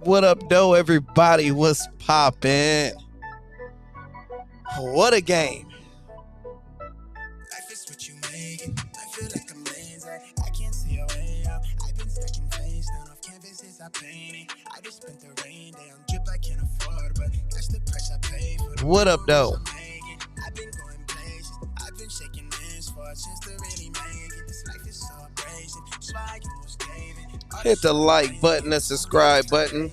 What up, though, everybody? What's poppin'? What a game. What up, though? Hit the like button, the subscribe button.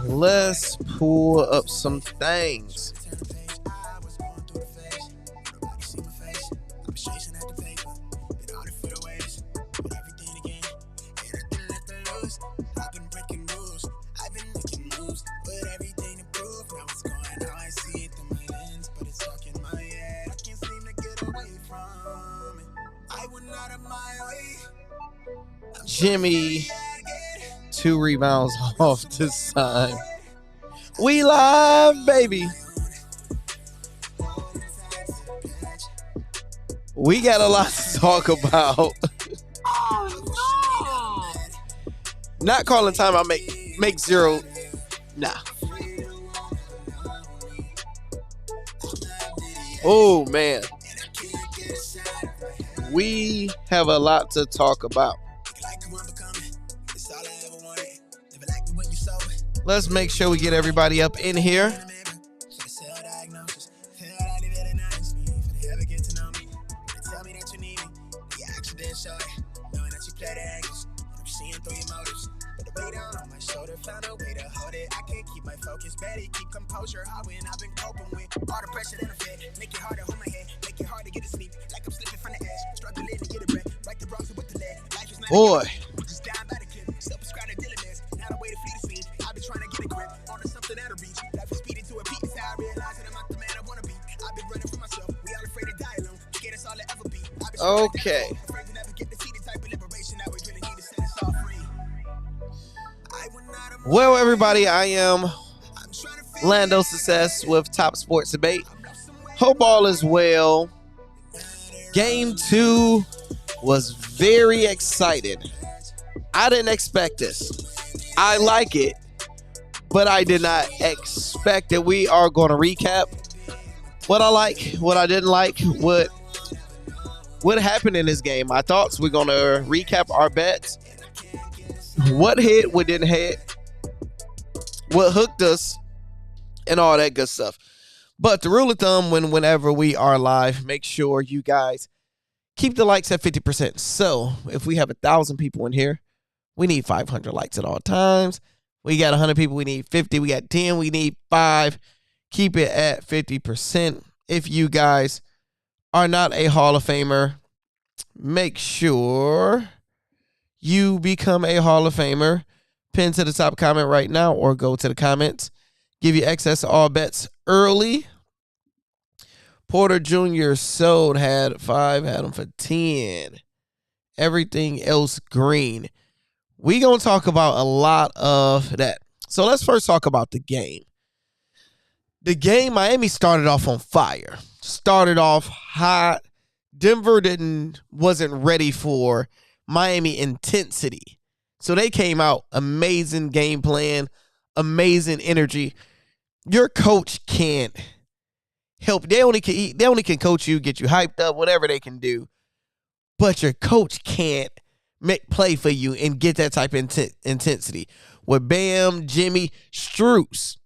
Let's pull up some things. Jimmy, 2 rebounds off the side. We live, baby. We got a lot to talk about. Oh, no. Not calling time. I make zero. Nah. Oh, man. We have a lot to talk about. Let's make sure we get everybody up in here. Boy. Okay. Well, everybody, I am Lando Success with Top Sports Debate. Hope all is well. Game 2 was very excited. I didn't expect this. I like it, but I did not expect it. We are going to recap what I like, what I didn't like, what happened in this game. My thoughts. We're going to recap our bets. What hit, what didn't hit, what hooked us, and all that good stuff. But the rule of thumb, whenever we are live, make sure you guys keep the likes at 50%. So if we have 1,000 people in here, we need 500 likes at all times. We got 100 people, we need 50. We got 10, we need 5. Keep it at 50%. If you guys are not a Hall of Famer, make sure you become a Hall of Famer. Pin to the top comment right now or go to the comments. Give you access to all bets early. Porter Jr. sold, had 5, had him for 10. Everything else green. We going to talk about a lot of that. So let's first talk about the game. The game, Miami started off on fire. Started off hot. Denver wasn't ready for Miami intensity. So they came out, amazing game plan, amazing energy. Your coach can't help. They only can coach you, get you hyped up, whatever they can do. But your coach can't play for you and get that type of intensity. With Bam, Jimmy, Strus.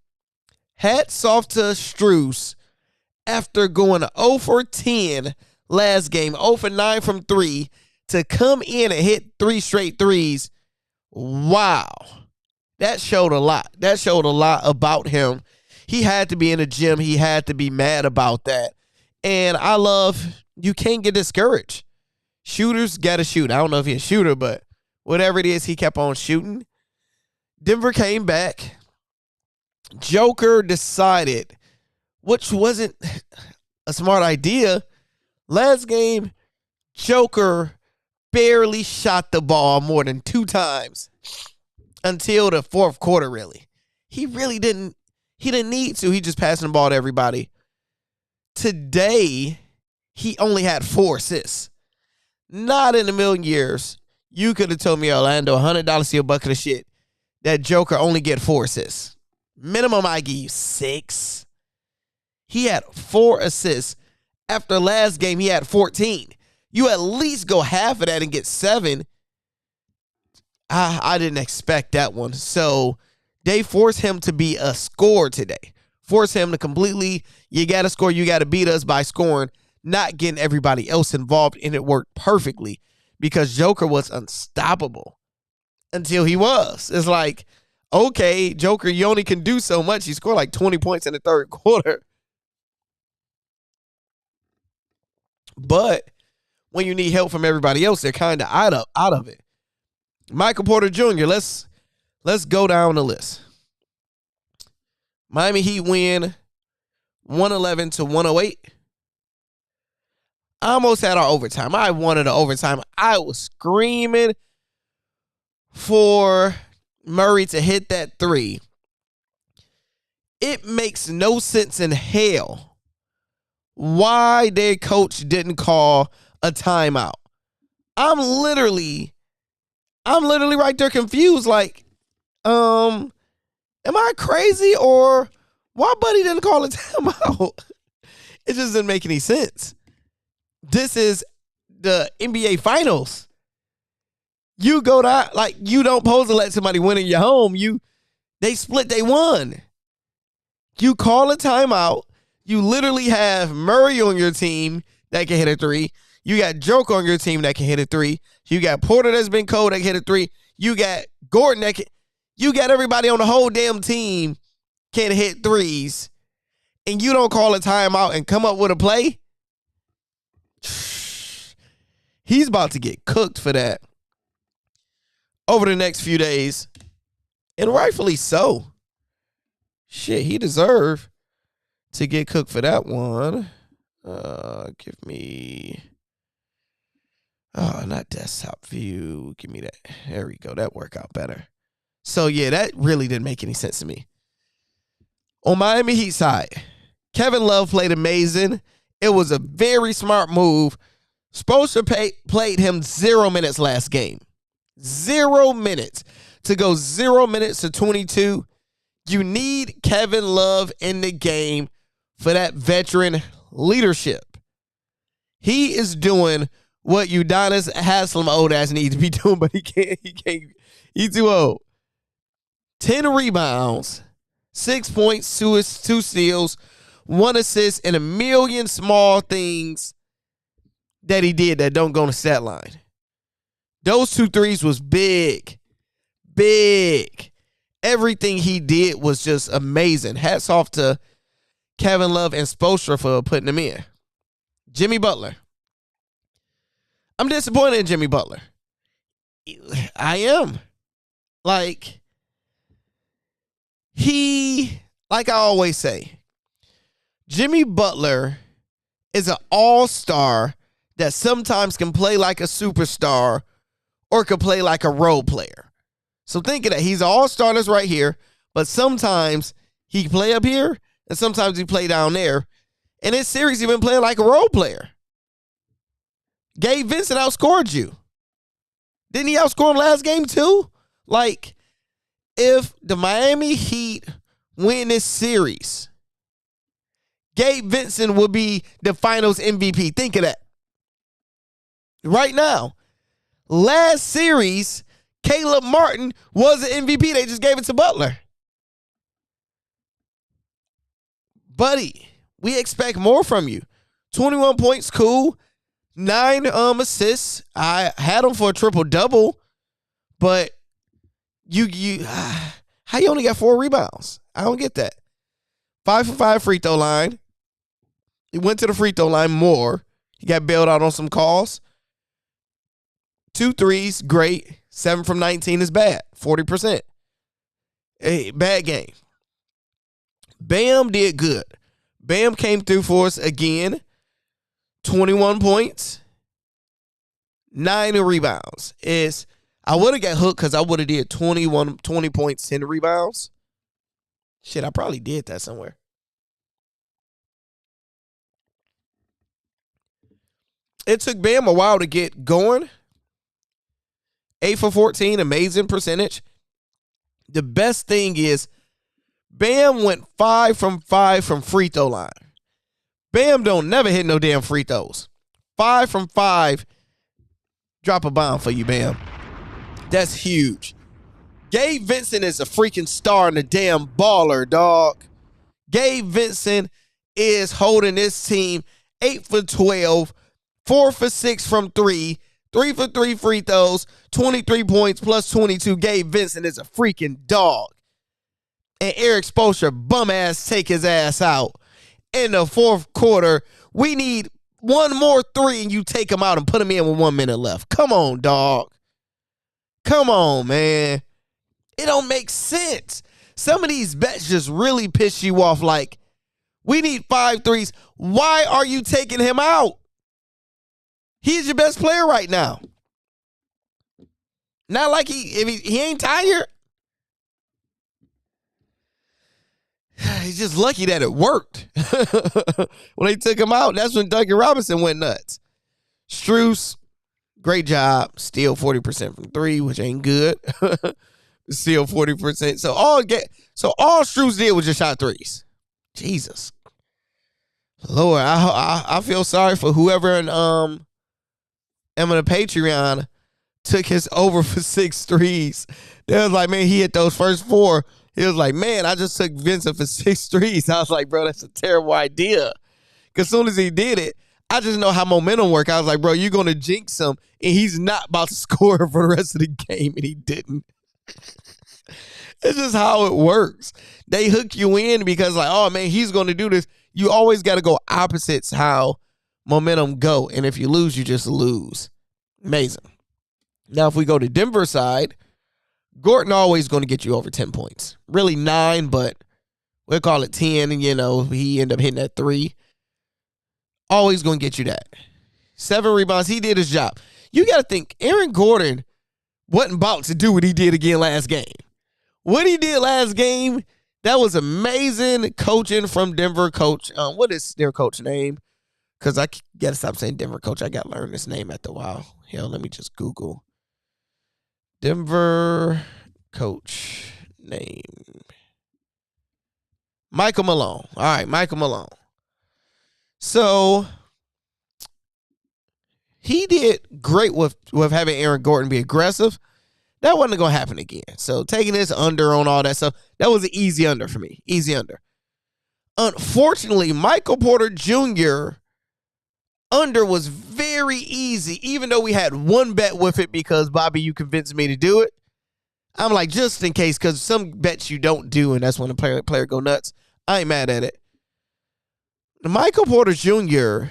Hats off to Strus after going 0 for 10 last game, 0 for 9 from 3, to come in and hit 3 straight threes. Wow. That showed a lot. That showed a lot about him. He had to be in the gym. He had to be mad about that. And I love, you can't get discouraged. Shooters got to shoot. I don't know if he's a shooter, but whatever it is, he kept on shooting. Denver came back. Joker decided, which wasn't a smart idea. Last game, Joker barely shot the ball more than 2 times until the 4th quarter, really. He really didn't need to. He just passing the ball to everybody. Today, he only had 4 assists. Not in a million years. You could have told me, Orlando, $100 to your bucket of shit. that Joker only get 4 assists. Minimum, I give you 6. He had 4 assists. After last game, he had 14. You at least go half of that and get 7. I didn't expect that one. So they force him to be a scorer today. Force him to completely, you got to score, you got to beat us by scoring, not getting everybody else involved, and it worked perfectly because Joker was unstoppable until he was. It's like, okay, Joker, you only can do so much. He scored like 20 points in the third quarter. But when you need help from everybody else, they're kind of out of it. Michael Porter Jr., let's go down the list. Miami Heat win 111-108. I almost had our overtime. I wanted an overtime. I was screaming for Murray to hit that 3. It makes no sense in hell why their coach didn't call a timeout. I'm literally right there confused. Like, am I crazy or why Buddy didn't call a timeout? It just didn't make any sense. This is the NBA Finals. You go down, like, you don't supposed to let somebody win in your home. They split, they won. You call a timeout. You literally have Murray on your team that can hit a 3. You got Joker on your team that can hit a 3. You got Porter that's been cold that can hit a 3. You got Gordon that can. You got everybody on the whole damn team can hit 3s. And you don't call a timeout and come up with a play? He's about to get cooked for that over the next few days. And rightfully so. Shit, he deserved to get cooked for that one. Give me... Oh, not desktop view. Give me that. There we go. That worked out better. So, yeah, that really didn't make any sense to me. On Miami Heat side, Kevin Love played amazing. It was a very smart move. Spoelstra played him 0 minutes last game. 0 minutes. To go 0 minutes to 22, you need Kevin Love in the game for that veteran leadership. He is doing what Udonis Haslem old ass needs to be doing, but he can't. He's too old. 10 rebounds, 6 points, 2 steals, 1 assist, and a million small things that he did that don't go on the stat line. Those 2 threes was big. Big. Everything he did was just amazing. Hats off to Kevin Love and Spoelstra for putting him in. Jimmy Butler. I'm disappointed in Jimmy Butler. I am. Like I always say, Jimmy Butler is an all-star that sometimes can play like a superstar or can play like a role player. So think of that. He's an all-star that's right here, but sometimes he can play up here and sometimes he play down there. In this series, he's been playing like a role player. Gabe Vincent outscored you. Didn't he outscore him last game too? Like, if the Miami Heat win this series, Gabe Vincent will be the finals MVP. Think of that. Right now. Last series, Caleb Martin was the MVP. They just gave it to Butler. Buddy, we expect more from you. 21 points, cool. 9 assists. I had him for a triple-double, but how you only got 4 rebounds? I don't get that. 5 for 5 free throw line. He went to the free throw line more. He got bailed out on some calls. 2 threes, great. 7 from 19 is bad. 40%. Hey, bad game. Bam did good. Bam came through for us again. 21 points. 9 rebounds. I would have got hooked because I would have did 20 points, 10 rebounds. Shit, I probably did that somewhere. It took Bam a while to get going. 8 for 14, amazing percentage. The best thing is Bam went 5 from 5 from free throw line. Bam don't never hit no damn free throws. 5 from 5. Drop a bomb for you, Bam. That's huge. Gabe Vincent is a freaking star and a damn baller, dog. Gabe Vincent is holding this team 8 for 12, 4 for 6 from 3, 3 for 3 free throws, 23 points plus 22. Gabe Vincent is a freaking dog. And Eric Spoelstra bum ass take his ass out in the fourth quarter. We need one more 3 and you take him out and put him in with 1 minute left. Come on, dog. Come on, man. It don't make sense. Some of these bets just really piss you off. Like, we need 5 threes. Why are you taking him out? He's your best player right now. Not like he ain't tired. He's just lucky that it worked. When they took him out, that's when Duncan Robinson went nuts. Strus, great job. Still 40% from 3, which ain't good. Still 40%. So all Strus did was just shot 3s. Jesus. Lord, I feel sorry for whoever in the Patreon took his over for 6 threes. They was like, man, he hit those first 4. He was like, man, I just took Vincent for 6 threes. I was like, bro, that's a terrible idea. Because as soon as he did it, I just know how momentum work. I was like, bro, you're going to jinx him, and he's not about to score for the rest of the game, and he didn't. It's just how it works. They hook you in because, like, oh, man, he's going to do this. You always got to go opposites how momentum go, and if you lose, you just lose. Amazing. Now, if we go to Denver side, Gordon always going to get you over 10 points. Really 9, but we'll call it 10, and, he ended up hitting that 3. Always going to get you that. 7 rebounds. He did his job. You got to think, Aaron Gordon wasn't about to do what he did again last game. What he did last game, that was amazing coaching from Denver coach. What is their coach name? Because I got to stop saying Denver coach. I got to learn this name after a while. Hell, let me just Google. Denver coach name. Michael Malone. All right, Michael Malone. So he did great with having Aaron Gordon be aggressive. That wasn't going to happen again. So taking this under on all that stuff, that was an easy under for me. Easy under. Unfortunately, Michael Porter Jr. under was very easy, even though we had one bet with it because, Bobby, you convinced me to do it. I'm like, just in case, because some bets you don't do, and that's when the player go nuts. I ain't mad at it. Michael Porter Jr.,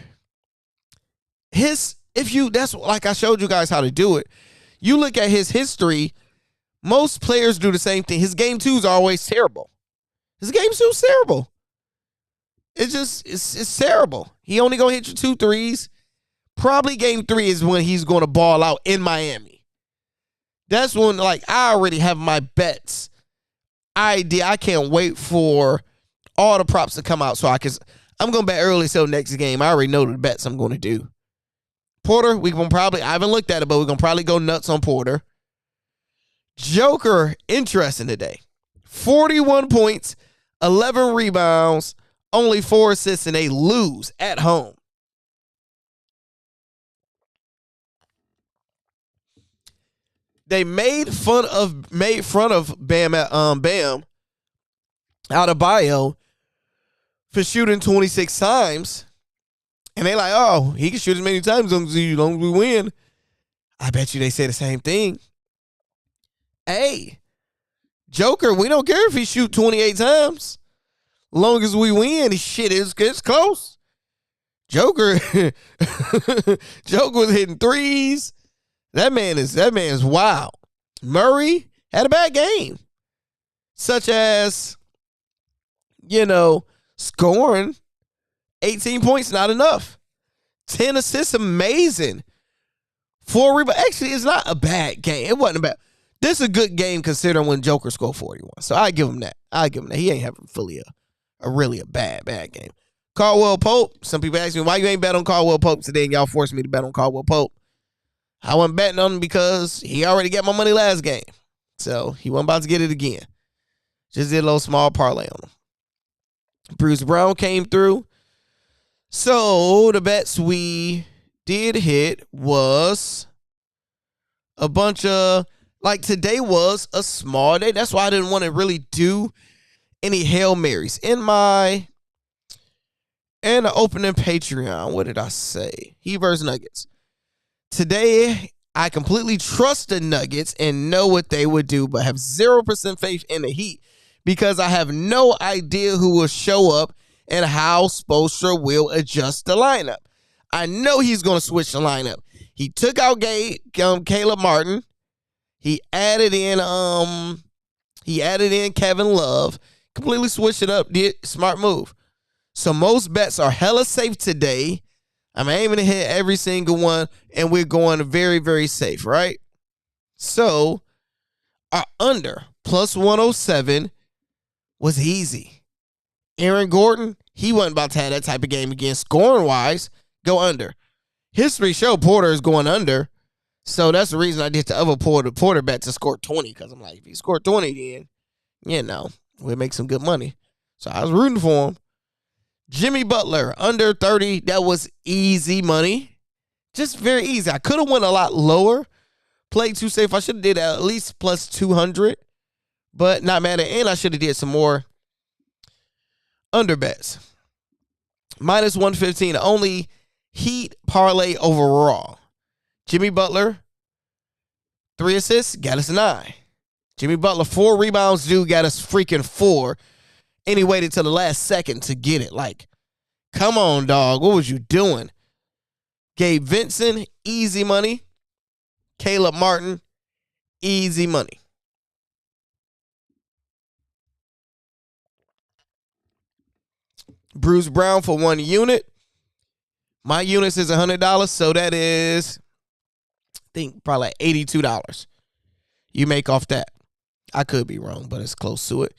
that's like I showed you guys how to do it. You look at his history, most players do the same thing. His game twos are always terrible. His game two's terrible. It's terrible. He only gonna hit you 2 threes. Probably game 3 is when he's gonna ball out in Miami. That's when, like, I already have my bets. I can't wait for all the props to come out so I'm gonna bet early so next game. I already know the bets I'm gonna do. Porter, I haven't looked at it, but we're gonna probably go nuts on Porter. Joker, interesting today. 41 points, 11 rebounds, only 4 assists, and they lose at home. They made fun of Bam Adebayo for shooting 26 times. And they like, oh, he can shoot as many times as long as we win. I bet you they say the same thing. Hey, Joker, we don't care if he shoot 28 times. Long as we win, it's close. Joker was hitting 3s. That man is wild. Murray had a bad game. Such as, scoring 18 points, not enough. 10 assists, amazing. 4 rebounds. Actually, it's not a bad game. It wasn't bad. This is a good game considering when Joker scored 41. So I give him that. He ain't having fully a bad game. Caldwell Pope. Some people ask me, why you ain't bet on Caldwell Pope today? And y'all forced me to bet on Caldwell Pope. I wasn't betting on him because he already got my money last game. So he wasn't about to get it again. Just did a little small parlay on him. Bruce Brown came through. So the bets we did hit was a bunch of, like, today was a small day. That's why I didn't want to really do any Hail Marys. In the opening Patreon, what did I say? Heat versus Nuggets. Today, I completely trust the Nuggets and know what they would do, but have 0% faith in the Heat because I have no idea who will show up and how Spoelstra will adjust the lineup. I know he's going to switch the lineup. He took out Caleb Martin. He added in Kevin Love. Completely switched it up. Did smart move. So most bets are hella safe today. I'm aiming to hit every single one, and we're going very, very safe, right? So our under plus 107 was easy. Aaron Gordon, he wasn't about to have that type of game again. Scoring-wise, go under. History show Porter is going under. So that's the reason I did the other Porter bet to score 20, because I'm like, if he scored 20, then, we'll make some good money. So I was rooting for him. Jimmy Butler, under 30. That was easy money. Just very easy. I could have went a lot lower. Played too safe. I should have did at least plus 200. But not mad at it. And I should have did some more under bets. Minus 115. Only Heat parlay overall. Jimmy Butler, 3 assists, got us 9. Jimmy Butler, 4 rebounds, dude, got us freaking 4. And he waited till the last second to get it. Like, come on, dog. What was you doing? Gabe Vincent, easy money. Caleb Martin, easy money. Bruce Brown for 1 unit. My units is $100, so that is, I think, probably like $82. You make off that. I could be wrong, but it's close to it.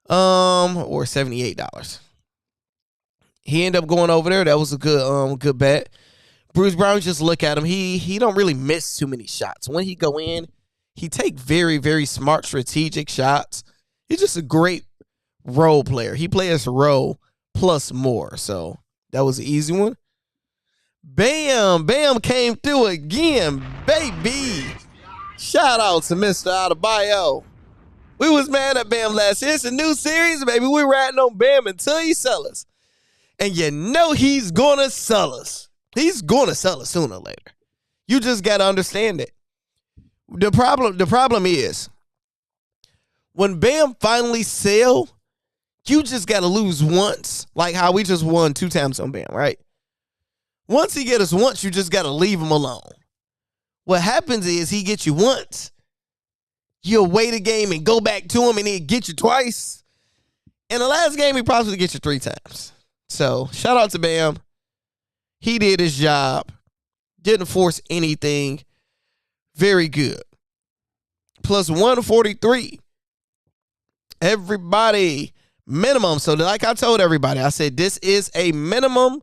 Or $78. He ended up going over there. That was a good bet. Bruce Brown, just look at him. He don't really miss too many shots. When he go in, he take very, very smart, strategic shots. He's just a great role player. He plays role plus more. So that was an easy one. Bam came through again, baby. Shout out to Mr. Adebayo. We was mad at Bam last year. It's a new series, baby. We're riding on Bam until he sell us. And you know he's going to sell us. He's going to sell us sooner or later. You just got to understand it. The problem is, when Bam finally sell, you just got to lose once. Like how we just won 2 times on Bam, right? Once he get us once, you just got to leave him alone. What happens is he gets you once. You'll wait a game and go back to him, and he'll get you twice. In the last game, he probably get you 3 times. So, shout out to Bam. He did his job. Didn't force anything. Very good. Plus 143. Everybody, minimum. So, like I told everybody, I said this is a minimum.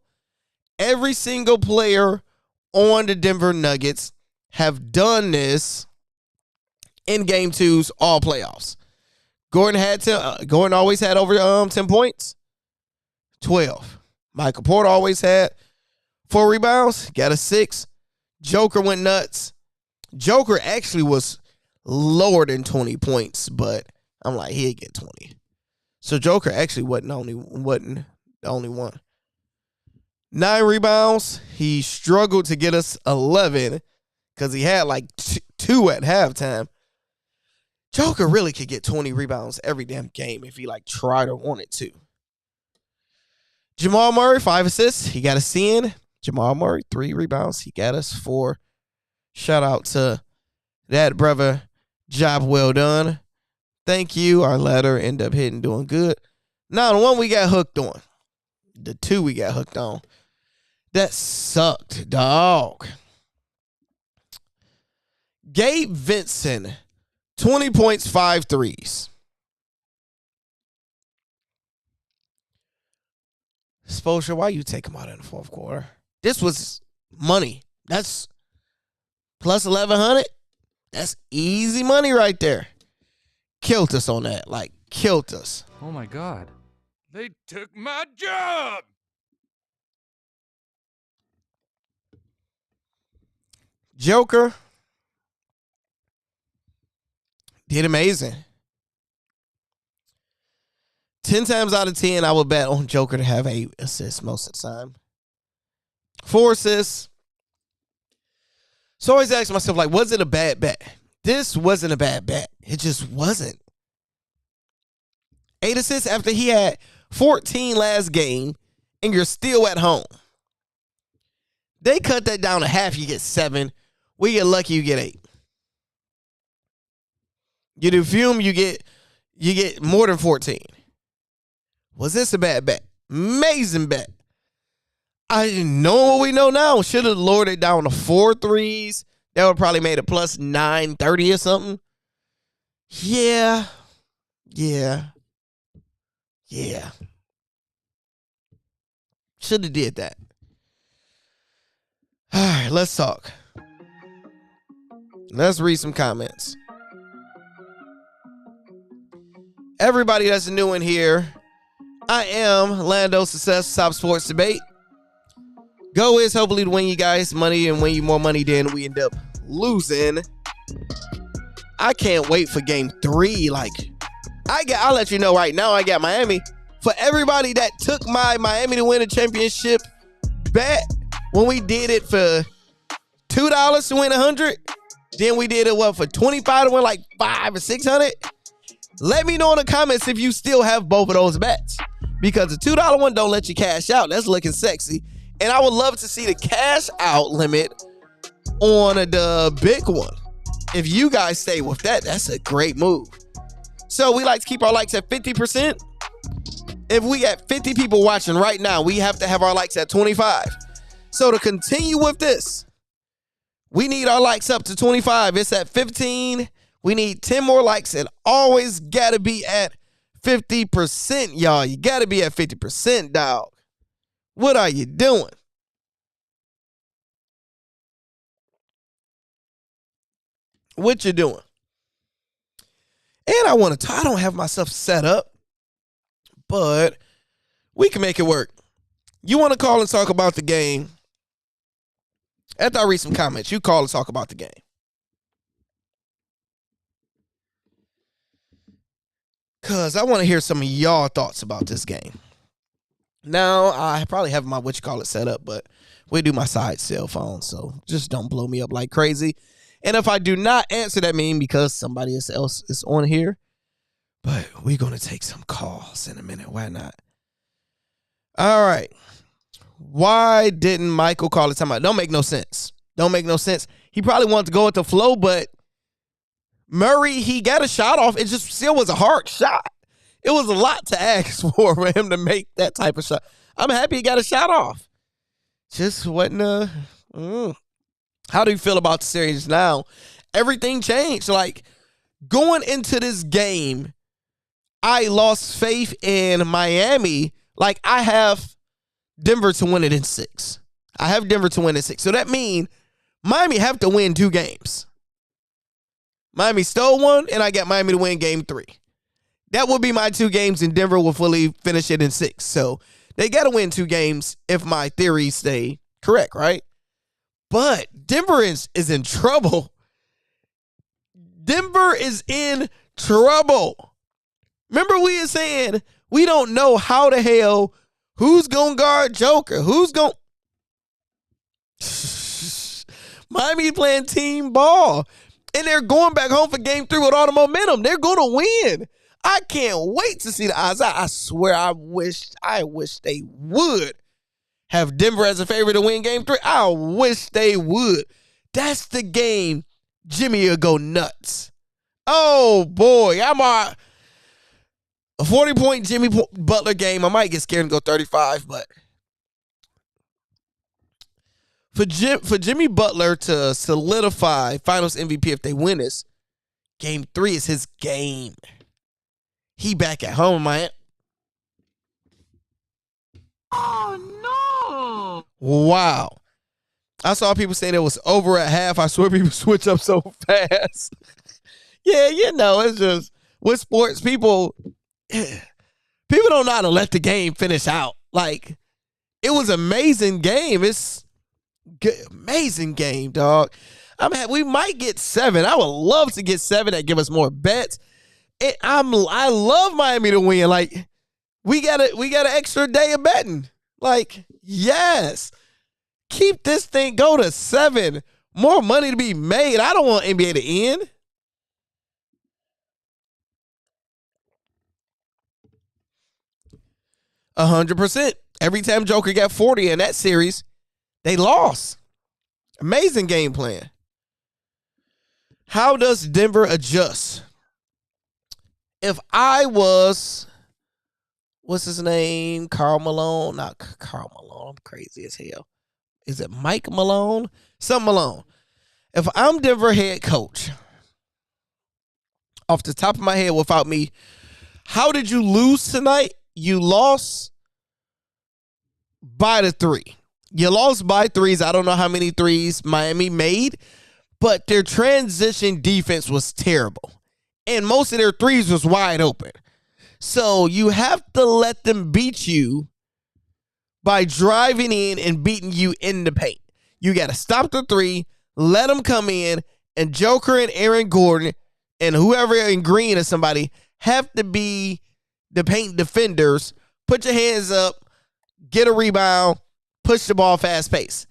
Every single player on the Denver Nuggets have done this in game 2s, all playoffs. Gordon always had over 10 points. 12. Michael Porter always had 4 rebounds, got a 6. Joker went nuts. Joker actually was lower than 20 points, but I'm like, he'd get 20. So Joker actually wasn't the only one. 9 rebounds. He struggled to get us 11 because he had like 2 at halftime. Joker really could get 20 rebounds every damn game if he like tried or wanted to. Jamal Murray, 5 assists. He got a 10. Jamal Murray, 3 rebounds. He got us 4. Shout out to that brother. Job well done. Thank you. Our ladder ended up hitting, doing good. Now, the one we got hooked on. The 2 we got hooked on. That sucked, dog. Gabe Vincent, 20 points, 5 threes. Spoelstra, why you take him out in the 4th quarter? This was money. That's plus 1,100. That's easy money right there. killed us on that. Like, killed us. Oh my God. They took my job. Joker did amazing. 10 times out of 10, I would bet on Joker to have 8 assists most of the time. 4 assists. So I always ask myself, like, was it a bad bet? This wasn't a bad bet. It just wasn't. 8 assists after he had 14 last game, and you're still at home. They cut that down to half, you get 7. We get lucky, you get 8. You do Fume, you get more than 14. Was this a bad bet? Amazing bet. I didn't know what we know now. Should have lowered it down to 4 threes. That would probably made it plus 930 or something. Yeah. Should have did that. All right, let's talk. Let's read some comments. Everybody that's new in here, I am Lando Success, Top Sports Debate. Go is hopefully to win you guys money and win you more money than we end up losing. I can't wait for game 3. Like, I'll let you know right now, I got Miami. For everybody that took my Miami to win a championship bet, when we did it for $2 to win 100, then we did it for 25 to win like 500 or 600. Let me know in the comments if you still have both of those bets, because the $2 one don't let you cash out. That's looking sexy, and I would love to see the cash out limit on the big one. If you guys stay with that, that's a great move. So we like to keep our likes at 50%. If we got 50 people watching right now, we have to have our likes at 25. So to continue with this, we need our likes up to 25. It's at 15. We need 10 more likes. It always got to be at 50%, y'all. You got to be at 50%, dog. What are you doing? What you doing? And I don't have myself set up, but we can make it work. You want to call and talk about the game? After I read some comments, you call and talk about the game. Because I want to hear some of y'all thoughts about this game. Now, I probably have my set up, but we do my side cell phone, so just don't blow me up like crazy. And if I do not answer, that means because somebody else is on here. But we're going to take some calls in a minute. Why not? All right. Why didn't Michael call the timeout? Don't make no sense. He probably wanted to go with the flow, but Murray, he got a shot off. It just still was a hard shot. It was a lot to ask for him to make that type of shot. I'm happy he got a shot off. Just wasn't How do you feel about the series now? Everything changed. Like, going into this game, I lost faith in Miami. Like, I have Denver to win it in 6. So that means Miami have to win 2 games. Miami stole one, and I got Miami to win game 3. That would be my 2 games, and Denver will fully finish it in 6. So they got to win 2 games if my theories stay correct, right? But Denver is in trouble. Denver is in trouble. Remember we were saying we don't know how the hell who's going to guard Joker. Miami playing team ball. And they're going back home for game 3 with all the momentum. They're going to win. I can't wait to see the odds. I swear I wish they would have Denver as a favorite to win game 3. I wish they would. That's the game Jimmy will go nuts. Oh, boy. I'm a 40-point Jimmy Butler game. I might get scared and go 35, but for Jimmy Butler to solidify Finals MVP if they win this, game 3 is his game. He back at home, man. Oh, no. Wow. I saw people saying it was over at half. I swear people switch up so fast. Yeah, it's just with sports, people don't know how to let the game finish out. Like, it was an amazing game. It's good, amazing game, dog. We might get 7. I would love to get 7 that give us more bets. I love Miami to win. Like, we got an extra day of betting. Like, yes. Keep this thing, go to 7. More money to be made. I don't want NBA to end. $100%. Every time Joker got 40 in that series, they lost. Amazing game plan. How does Denver adjust? If I was, what's his name? Karl Malone? Not Karl Malone. I'm crazy as hell. Is it Mike Malone? Some Malone. If I'm Denver head coach, off the top of my head without me, how did you lose tonight? You lost by the 3. You lost by 3s. I don't know how many 3s Miami made, but their transition defense was terrible. And most of their 3s was wide open. So you have to let them beat you by driving in and beating you in the paint. You got to stop the 3, let them come in, and Joker and Aaron Gordon and whoever in green or somebody have to be the paint defenders. Put your hands up, get a rebound, push the ball fast pace.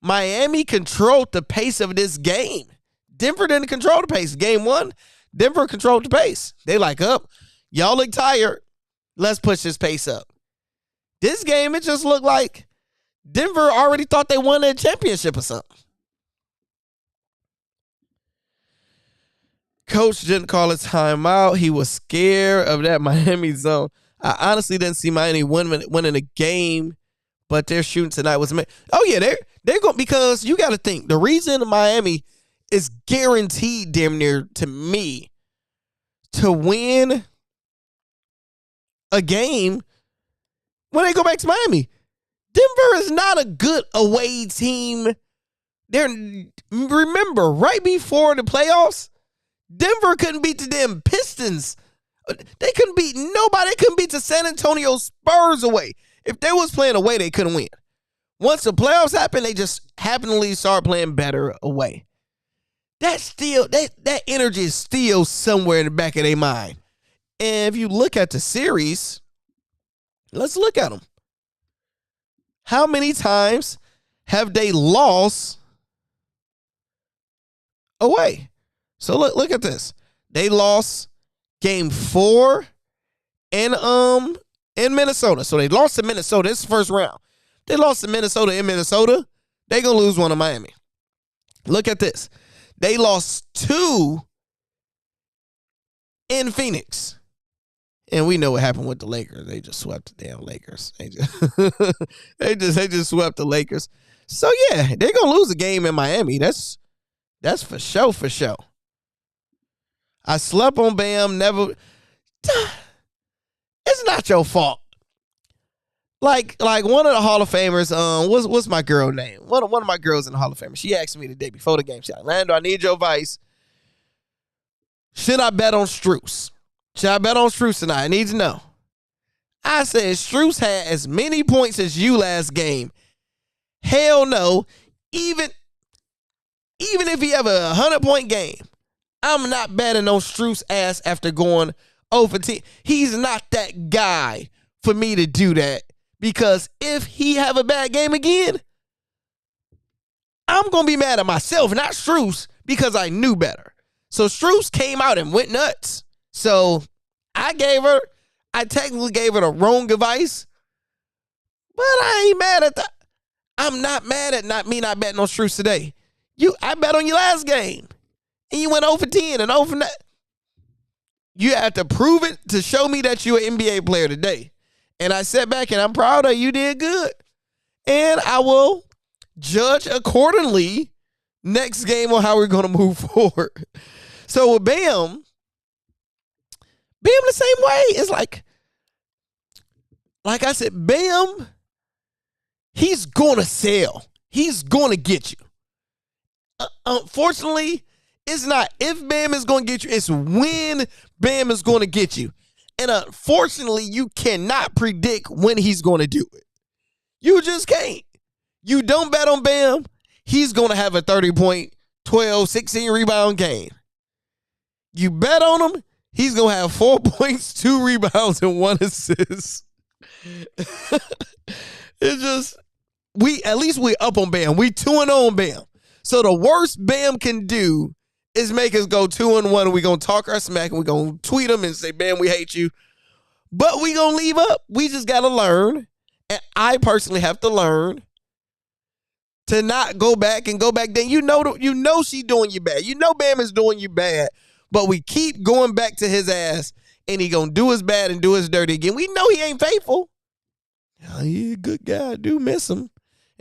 Miami controlled the pace of this game. Denver didn't control the pace. Game 1, Denver controlled the pace. They like, up, y'all look tired. Let's push this pace up. This game, it just looked like Denver already thought they won a championship or something. Coach didn't call a timeout. He was scared of that Miami zone. I honestly didn't see Miami winning a game, but their shooting tonight was amazing. Oh, yeah, they're going, because you got to think, the reason Miami is guaranteed damn near to me to win a game when they go back to Miami. Denver is not a good away team. Remember, right before the playoffs, Denver couldn't beat the damn Pistons. They couldn't beat nobody. They couldn't beat the San Antonio Spurs away. If they was playing away, they couldn't win. Once the playoffs happened, they just happily start playing better away. That energy is still somewhere in the back of their mind. And if you look at the series, let's look at them. How many times have they lost away? So look at this. They lost game 4 in Minnesota. So they lost to Minnesota. This is the first round. They lost to Minnesota in Minnesota. They're going to lose one to Miami. Look at this. They lost 2 in Phoenix. And we know what happened with the Lakers. They just swept the damn Lakers. They just swept the Lakers. So yeah, they're gonna lose a game in Miami. That's for sure, for sure. I slept on Bam. Never. It's not your fault. Like one of the Hall of Famers. What's my girl name? One of my girls in the Hall of Fame. She asked me the day before the game. She like, Lando, I need your advice. Should I bet on Strus? Should I bet on Strus tonight? I need to know. I said, Strus had as many points as you last game. Hell no. Even if he have a 100-point game, I'm not betting on Strus ass after going 0 for 10. He's not that guy for me to do that. Because if he have a bad game again, I'm going to be mad at myself, not Strus, because I knew better. So Strus came out and went nuts. So I technically gave her the wrong advice, but I ain't mad at that. I'm not mad at not betting on Strus today. I bet on your last game, and you went 0 for 10 and 0 for 9. You have to prove it to show me that you're an NBA player today. And I sat back and I'm proud of you. You did good. And I will judge accordingly next game on how we're going to move forward. So with Bam the same way. It's like I said, Bam, he's going to sell. He's going to get you. Unfortunately, It's not if Bam is going to get you. It's when Bam is going to get you. And unfortunately, you cannot predict when he's going to do it. You just can't. You don't bet on Bam, he's going to have a 30-point, 12, 16 rebound game. You bet on him, he's going to have 4 points, 2 rebounds, and 1 assist. It's just, at least we up on Bam. We 2-0 on Bam. So the worst Bam can do is make us go 2-1, and we're going to talk our smack, and we're going to tweet him and say, Bam, we hate you. But we going to leave up. We just got to learn, and I personally have to learn to not go back and go back then. You know she doing you bad. You know Bam is doing you bad, but we keep going back to his ass, and he going to do his bad and do his dirty again. We know he ain't faithful. He's a good guy. I do miss him.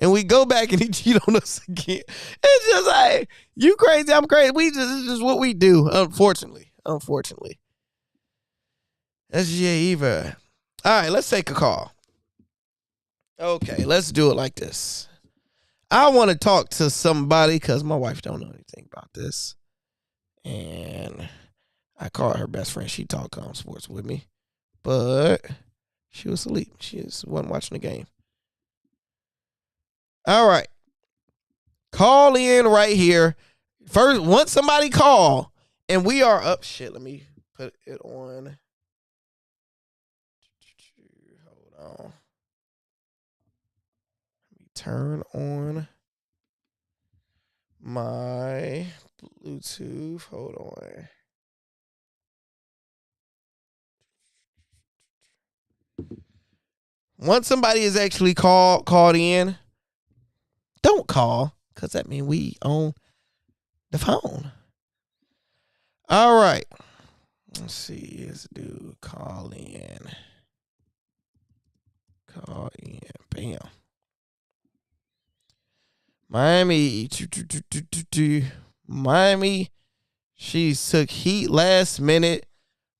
And we go back and he cheat on us again. It's just like, you crazy, I'm crazy. It's just what we do, unfortunately. That's Eva. All right, let's take a call. Okay, let's do it like this. I want to talk to somebody because my wife don't know anything about this. And I called her best friend. She talked sports with me. But she was asleep. She just wasn't watching the game. All right. Call in right here. First, once somebody call, and we are up. Shit, let me put it on. Hold on. Let me turn on my Bluetooth. Hold on. Once somebody is actually called in, don't call, because that means we on the phone. All right. Let's see. Let's do call in. Call in. Bam. Miami. Miami. She took heat last minute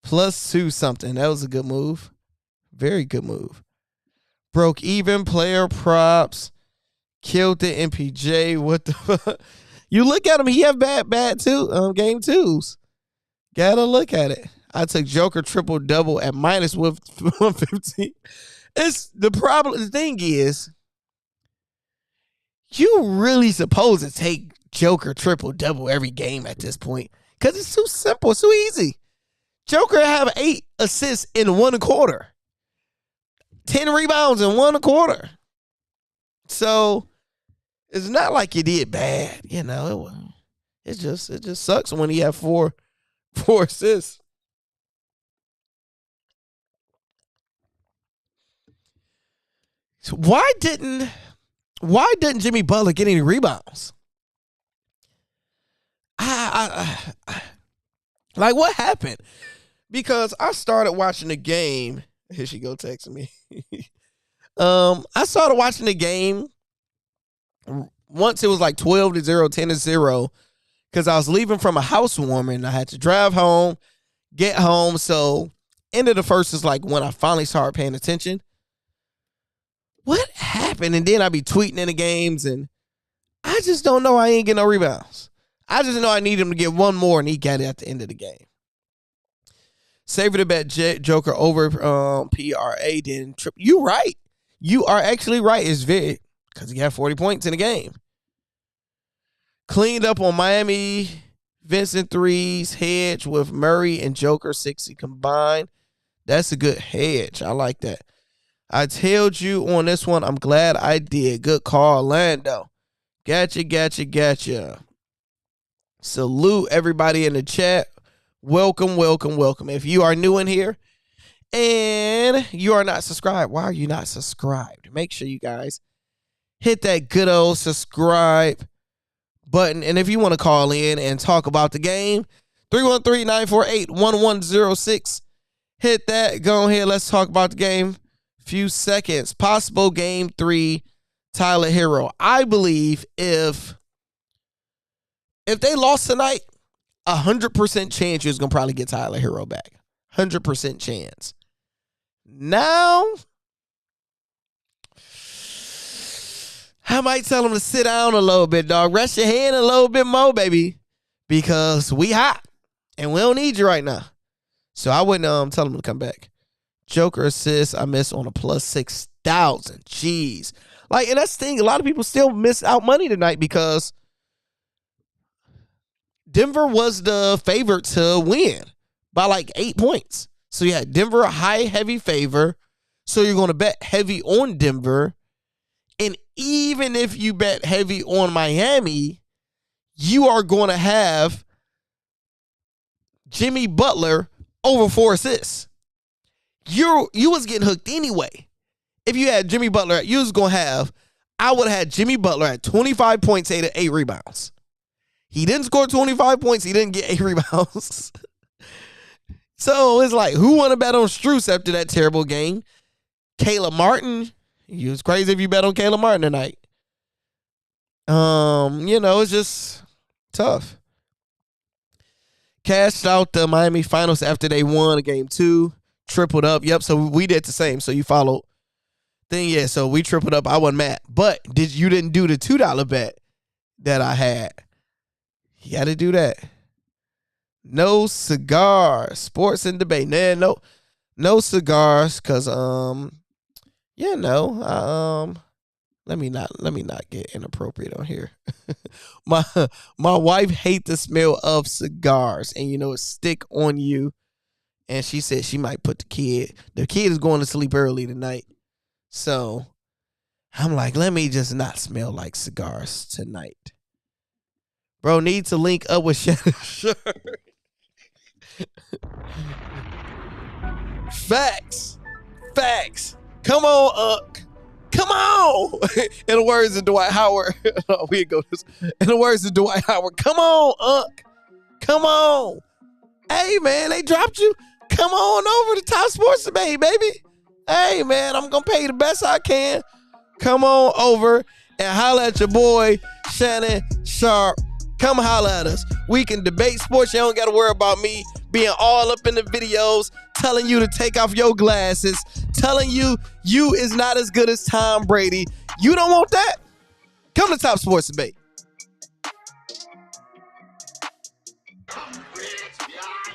+2 something. That was a good move. Very good move. Broke even player props. Killed the MPJ. What the fuck? You look at him, he have bad too. Game twos. Gotta look at it. I took Joker triple-double at minus with 115. It's the problem. The thing is, you really supposed to take Joker triple-double every game at this point. Because it's too simple. It's too easy. Joker have 8 assists in 1 quarter. 10 rebounds in 1 quarter. So it's not like you did bad, you know. It just sucks when he have four assists. So why didn't Jimmy Butler get any rebounds? Like, what happened? Because I started watching the game. Here she go texting me. I started watching the game once it was like 12-0, 10-0, because I was leaving from a housewarming and I had to drive home, get home. So end of the first is like when I finally started paying attention. What happened? And then I be tweeting in the games, and I just don't know. I ain't get no rebounds. I just know I need him to get one more, and he got it at the end of the game. Savor the bet Joker over PRA. Then you right. You are actually right. It's very because he had 40 points in the game. Cleaned up on Miami. Vincent threes hedge with Murray and Joker 60 combined. That's a good hedge. I like that. I tailed you on this one. I'm glad I did. Good call, Orlando. Gotcha. Salute everybody in the chat. Welcome. If you are new in here and you are not subscribed, why are you not subscribed? Make sure you guys hit that good old subscribe button. And if you want to call in and talk about the game, 313-948-1106. Hit that. Go ahead. Let's talk about the game. Few seconds. Possible game 3, Tyler Hero. I believe if they lost tonight, 100% chance you're going to probably get Tyler Hero back. 100% chance. Now, I might tell him to sit down a little bit, dog. Rest your hand a little bit more, baby. because we hot and we don't need you right now. So I wouldn't tell him to come back. Joker assist, I missed on a plus 6,000. Jeez. Like, and that's the thing. A lot of people still miss out money tonight because Denver was the favorite to win by like 8 points. So you had Denver a high, heavy favor. So you're going to bet heavy on Denver. And even if you bet heavy on Miami, you are going to have Jimmy Butler over 4 assists. You was getting hooked anyway. If you had Jimmy Butler, you was going to have, I would have had Jimmy Butler at 25 points, 8 rebounds. He didn't score 25 points. He didn't get 8 rebounds. So it's like, who want to bet on Strus after that terrible game? Caleb Martin. You was crazy if you bet on Caleb Martin tonight. It's just tough. Cashed out the Miami Finals after they won game 2. Tripled up. Yep, so we did the same. So you followed. Then, yeah, so we tripled up. I wasn't mad. But you didn't do the $2 bet that I had. You got to do that. No cigars. Sports and debate. Nah, no cigars, because, let me not get inappropriate on here. My wife hates the smell of cigars, and it stick on you. And she said she might put the kid is going to sleep early tonight. So I'm like, let me just not smell like cigars tonight. Bro, need to link up with Shannon Sharp. Facts. Come on, come on. In the words of Dwight Howard. In the words of Dwight Howard, come on, come on. Hey, man, they dropped you. Come on over to Top Sports Debate, baby. Hey, man, I'm going to pay you the best I can. Come on over and holler at your boy, Shannon Sharp. Come holler at us. We can debate sports. You don't got to worry about me being all up in the videos, telling you to take off your glasses, telling you is not as good as Tom Brady. You don't want that? Come to Top Sports Debate.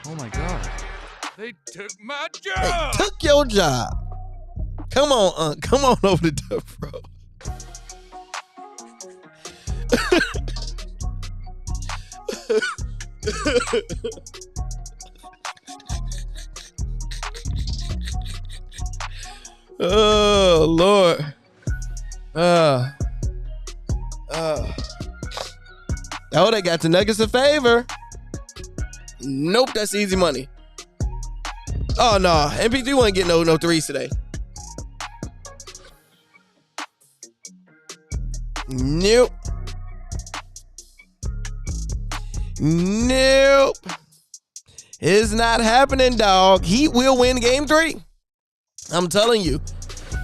Oh my God. They took my job. They took your job. Come on, come on over to Duff, bro. Oh, Lord. Oh, they got the Nuggets a favor. Nope, that's easy money. Oh, no. MPG wasn't getting no threes today. Nope. It's not happening, dog. Heat will win game 3. I'm telling you.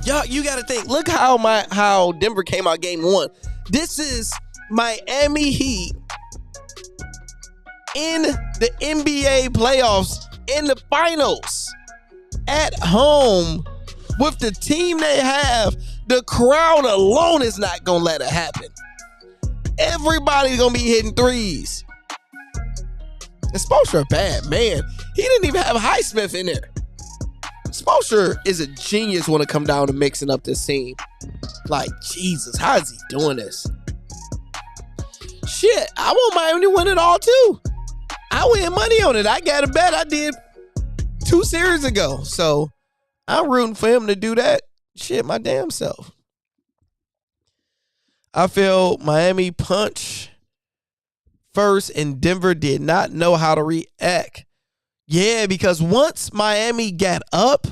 Y'all, you got to think. Look how Denver came out game 1. This is Miami Heat in the NBA playoffs in the finals at home with the team they have. The crowd alone is not going to let it happen. Everybody's going to be hitting threes. And Spoelstra bad, man. He didn't even have Highsmith in there. Spoelstra is a genius when it comes down to mixing up this team. Like, Jesus, how is he doing this? Shit, I want Miami to win it all too. I win money on it. I got a bet I did 2 series ago. So I'm rooting for him to do that. Shit, my damn self. I feel Miami punch first and Denver did not know how to react. Yeah, because once Miami got up,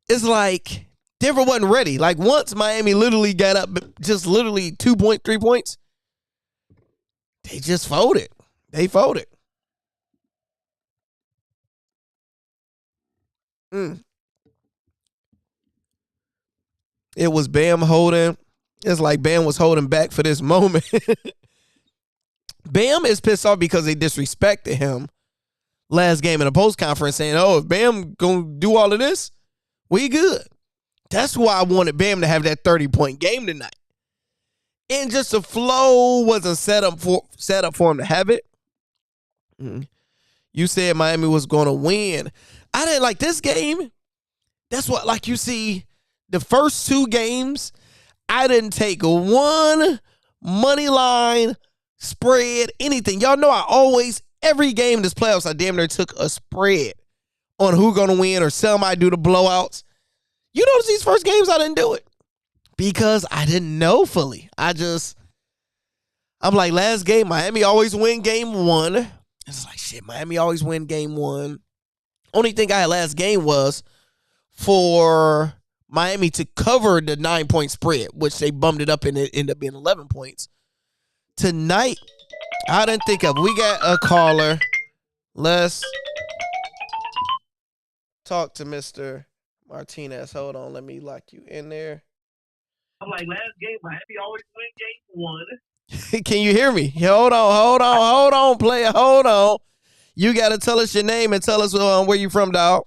it's like Denver wasn't ready. Like once Miami literally got up, just literally 2.3 points, they just folded. They folded. It was Bam holding. It's like Bam was holding back for this moment. Bam is pissed off because they disrespected him last game in a post conference saying, oh, if Bam gonna do all of this, we good. That's why I wanted Bam to have that 30-point game tonight. and just the flow wasn't set up for him to have it. You said Miami was going to win. I didn't like this game. That's what, like, you see, the first two games, I didn't take one money line, spread, anything. Y'all know I always, every game this playoffs, I damn near took a spread on who going to win or somebody do the blowouts. You notice these first games, I didn't do it because I didn't know fully. I'm like, last game, Miami always win game one. It's like, shit, Miami always win game one. Only thing I had last game was for Miami to cover the 9-point spread, which they bummed it up and it ended up being 11 points. Tonight, I didn't think of. We got a caller. Let's talk to Mr. Martinez. Hold on. Let me lock you in there. I'm like, last game, Miami always win game one. Can you hear me? Hold on, player. Hold on. You got to tell us your name and tell us where you from, dog.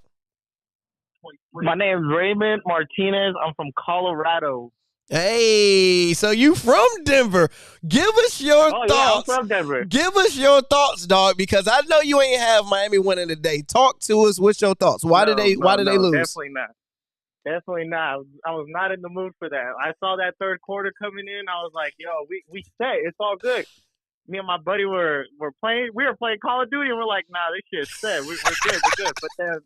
My name's Raymond Martinez. I'm from Colorado. Hey, so you from Denver. Give us your thoughts. Yeah, I'm from Denver. Give us your thoughts, dog, because I know you ain't have Miami winning today. Talk to us. What's your thoughts? Why did they lose? Definitely not. Definitely not. I was not in the mood for that. I saw that third quarter coming in. I was like, yo, we set. It's all good. Me and my buddy were playing. We were playing Call of Duty, and we're like, nah, this shit's set. We're good. We're good.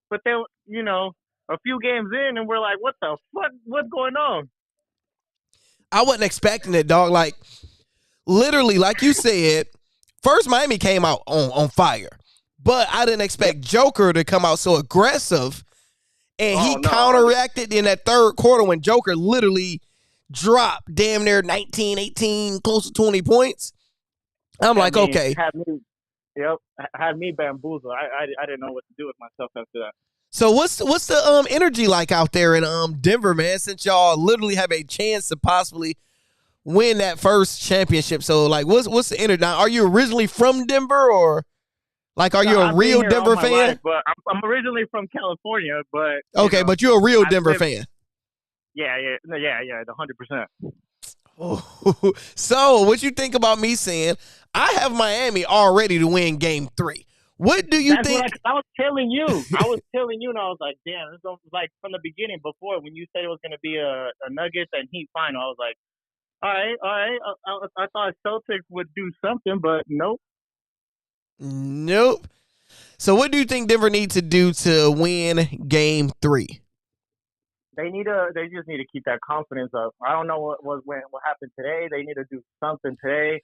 But then, you know, a few games in, and we're like, what the fuck? What's going on? I wasn't expecting it, dog. Like, literally, like you said, first Miami came out on fire. But I didn't expect Joker to come out so aggressive. And he counteracted in that third quarter when Joker literally dropped damn near 19, 18, close to 20 points. I'm like, okay. Had me bamboozled. I didn't know what to do with myself after that. So what's the energy like out there in Denver, man, since y'all literally have a chance to possibly win that first championship? So, like, what's the energy? Now, are you originally from Denver, or like, are you a real Denver fan? Life, but I'm originally from California, but okay, but you're a real Denver fan. Yeah, 100%. Oh, so what you think about me saying I have Miami already to win game 3? What do you think? I was telling you. And I was like, damn, this was like from the beginning before when you said it was going to be a Nuggets and Heat final. I was like, all right. I thought Celtics would do something, but nope. So what do you think Denver needs to do to win game 3? They just need to keep that confidence up. I don't know what happened today. They need to do something today.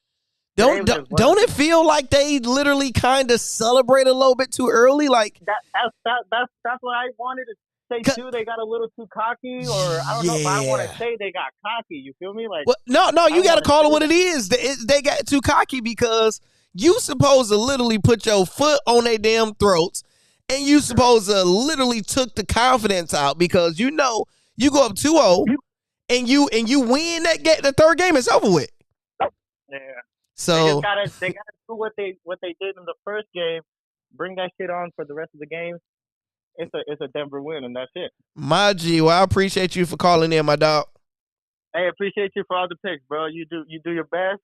Don't it feel like they literally kind of celebrate a little bit too early? Like that's what I wanted to say too. They got a little too cocky, or I don't know if I want to say they got cocky. You feel me? Like, well, no, you got to call it what it is. They got too cocky because you supposed to literally put your foot on their damn throats, and you supposed to literally took the confidence out because you know you go up 2-0 and you win the third game. It's over with. Yeah. So they gotta do what they did in the first game. Bring that shit on for the rest of the game. It's a Denver win, and that's it. My G, well, I appreciate you for calling in, my dog. Hey, appreciate you for all the picks, bro. You do your best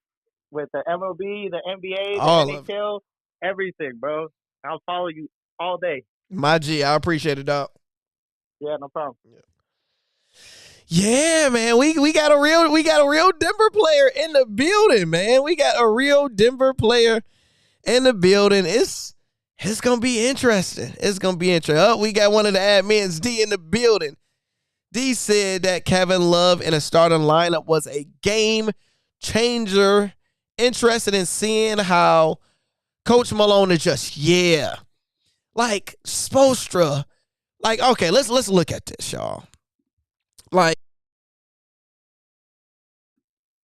with the MLB, the NBA, the NHL, everything, bro. I'll follow you all day. My G, I appreciate it, dog. Yeah, no problem. Yeah, man, we got a real Denver player in the building, man. We got a real Denver player in the building. It's gonna be interesting. It's gonna be interesting. Oh, we got one of the admins, D, in the building. D said that Kevin Love in a starting lineup was a game changer. Interested in seeing how Coach Malone is just like Spoelstra. Like, okay, let's look at this, y'all. Like,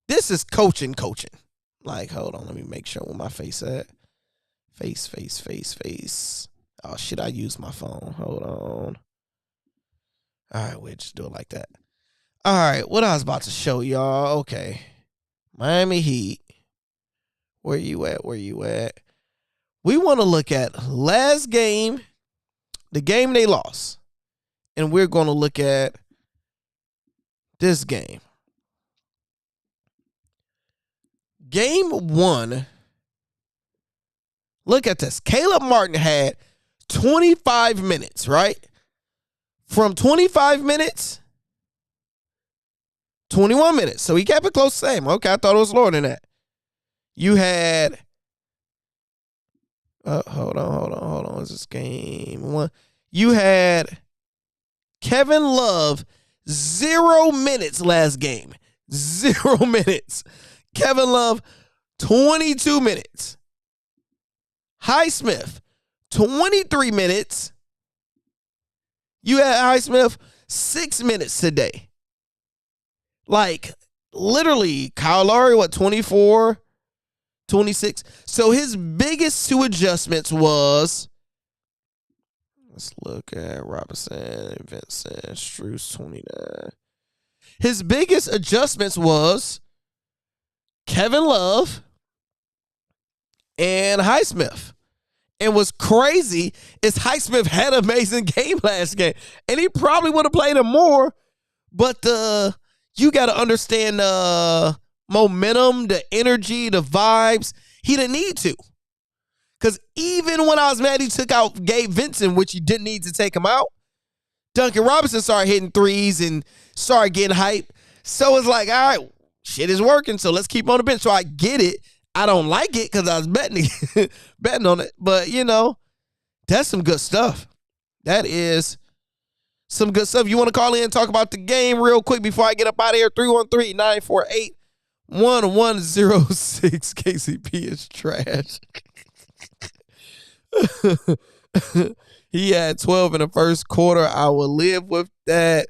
this is coaching. Like, hold on, let me make sure where my face at. Face. Oh, shit, I used my phone. Hold on. All right, we'll just do it like that. All right, what I was about to show y'all. Okay. Miami Heat. Where you at? We want to look at last game, the game they lost. And we're going to look at this game. Game 1. Look at this. Caleb Martin had 25 minutes, right? From 25 minutes, 21 minutes. So he kept it close the same. Okay, I thought it was lower than that. You had, hold on. Is this game 1? You had Kevin Love, 0 minutes last game. 0 minutes. Kevin Love, 22 minutes. Highsmith, 23 minutes. You had Highsmith 6 minutes today. Like, literally, Kyle Lowry, 24, 26. So his biggest 2 adjustments was, let's look at Robinson, Vincent, Strus, 29. His biggest adjustments was Kevin Love and Highsmith. And what's crazy is Highsmith had an amazing game last game. And he probably would have played him more. But you got to understand the momentum, the energy, the vibes. He didn't need to. Because even when I was mad he took out Gabe Vincent, which he didn't need to take him out, Duncan Robinson started hitting threes and started getting hype. So it's like, all right, shit is working, so let's keep on the bench. So I get it. I don't like it because I was betting on it. But, you know, that's some good stuff. That is some good stuff. You want to call in and talk about the game real quick before I get up out of here? 313-948-1106. KCP is trash. He had 12 in the first quarter. I will live with that.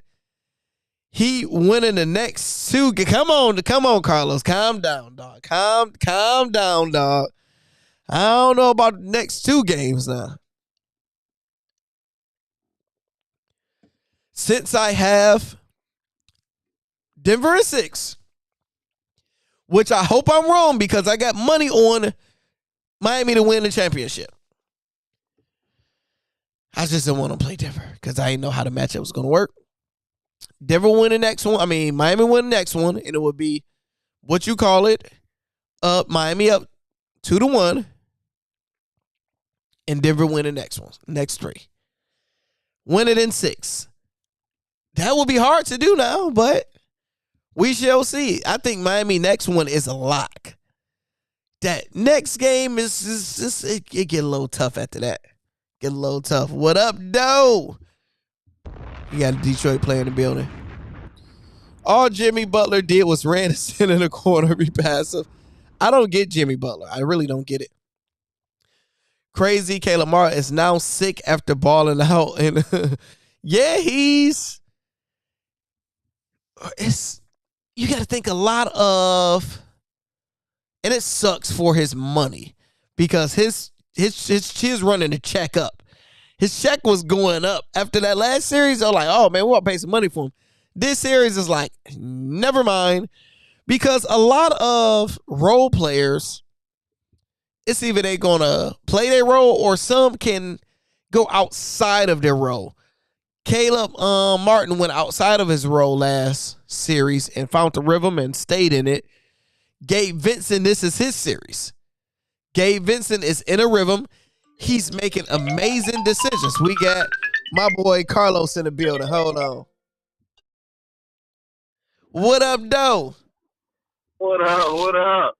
He winning the next 2. Come on, Carlos. Calm down, dog. Calm down, dog. I don't know about the next 2 games now. Since I have Denver in 6, which I hope I'm wrong because I got money on Miami to win the championship. I just didn't want to play Denver because I didn't know how the matchup was going to work. Denver win the next one. Miami win the next one, and it would be what you call it. Miami up 2-1, and Denver win the next one. Next 3. Win it in 6. That will be hard to do now, but we shall see. I think Miami next one is a lock. That next game is just it get a little tough after that. Get a little tough. What up, Doe? You got a Detroit player in the building. All Jimmy Butler did was ran and sit in the corner, be passive. I don't get Jimmy Butler. I really don't get it. Crazy. Caleb Martin is now sick after balling out. And yeah, you got to think a lot of, and it sucks for his money because his running the check up. His check was going up. After that last series, they're like, oh, man, we want to pay some money for him. This series is like, never mind. Because a lot of role players, it's either they're going to play their role or some can go outside of their role. Caleb Martin went outside of his role last series and found the rhythm and stayed in it. Gabe Vincent, this is his series. Gabe Vincent is in a rhythm. He's making amazing decisions. We got my boy Carlos in the building. Hold on. What up, Doe? What up?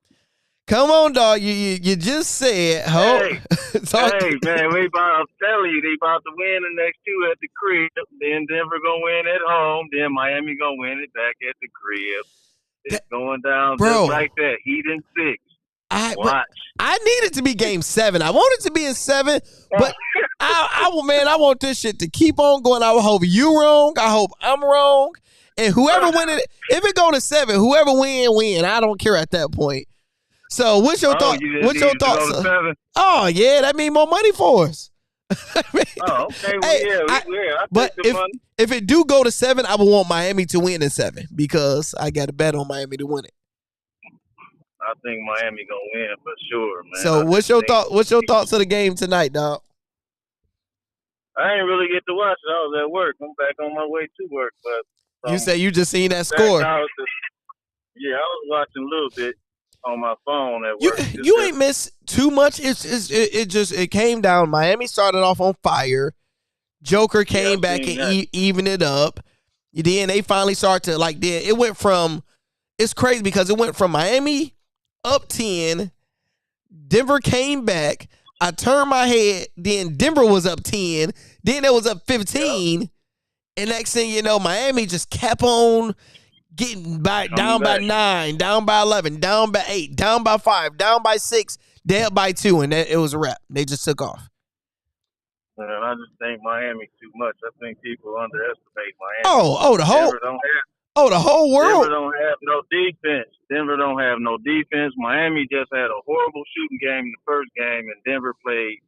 Come on, dog. You just said, Hey, man, I'm telling you, they about to win the next 2 at the crib. Then Denver gonna win at home. Then Miami gonna win it back at the crib. It's going down just like that. Heat in 6. Watch. I need it to be game 7. I want it to be in 7, but I want this shit to keep on going. I hope you wrong. I hope I'm wrong. And whoever win it, if it go to 7, whoever win. I don't care at that point. So what's your thought? What's your thoughts? Oh yeah, that means more money for us. Okay. Well, I but if it do go to 7, I would want Miami to win in 7 because I got a bet on Miami to win it. I think Miami gonna win for sure, man. So what's your thought? What's your thoughts of the game tonight, dog? I ain't really get to watch it. I was at work. I'm back on my way to work, but you say you just seen that score. Yeah, I was watching a little bit. on my phone at You work. you ain't missed too much. It came down. Miami started off on fire. Joker came back and evened it up. Then they finally started to then it went from. It's crazy because it went from Miami up 10. Denver came back. I turned my head. Then Denver was up 10. Then it was up 15. Yep. And next thing you know, Miami just kept on getting down by 9, down by 11, down by 8, down by 5, down by 6, down by 2, and it was a wrap. They just took off. And I just think Miami too much. I think people underestimate Miami. The whole world. Denver don't have no defense. Miami just had a horrible shooting game in the first game, and Denver played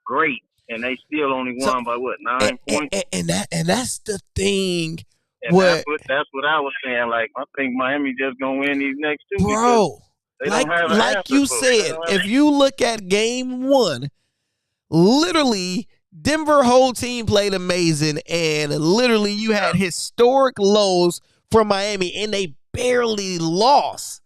great, and they still only won by 9 points. And that's the thing. And that's what I was saying. Like, I think Miami just gonna win these next two. Bro, like you said, if you look at game 1, literally Denver whole team played amazing, and literally you had historic lows from Miami, and they barely lost.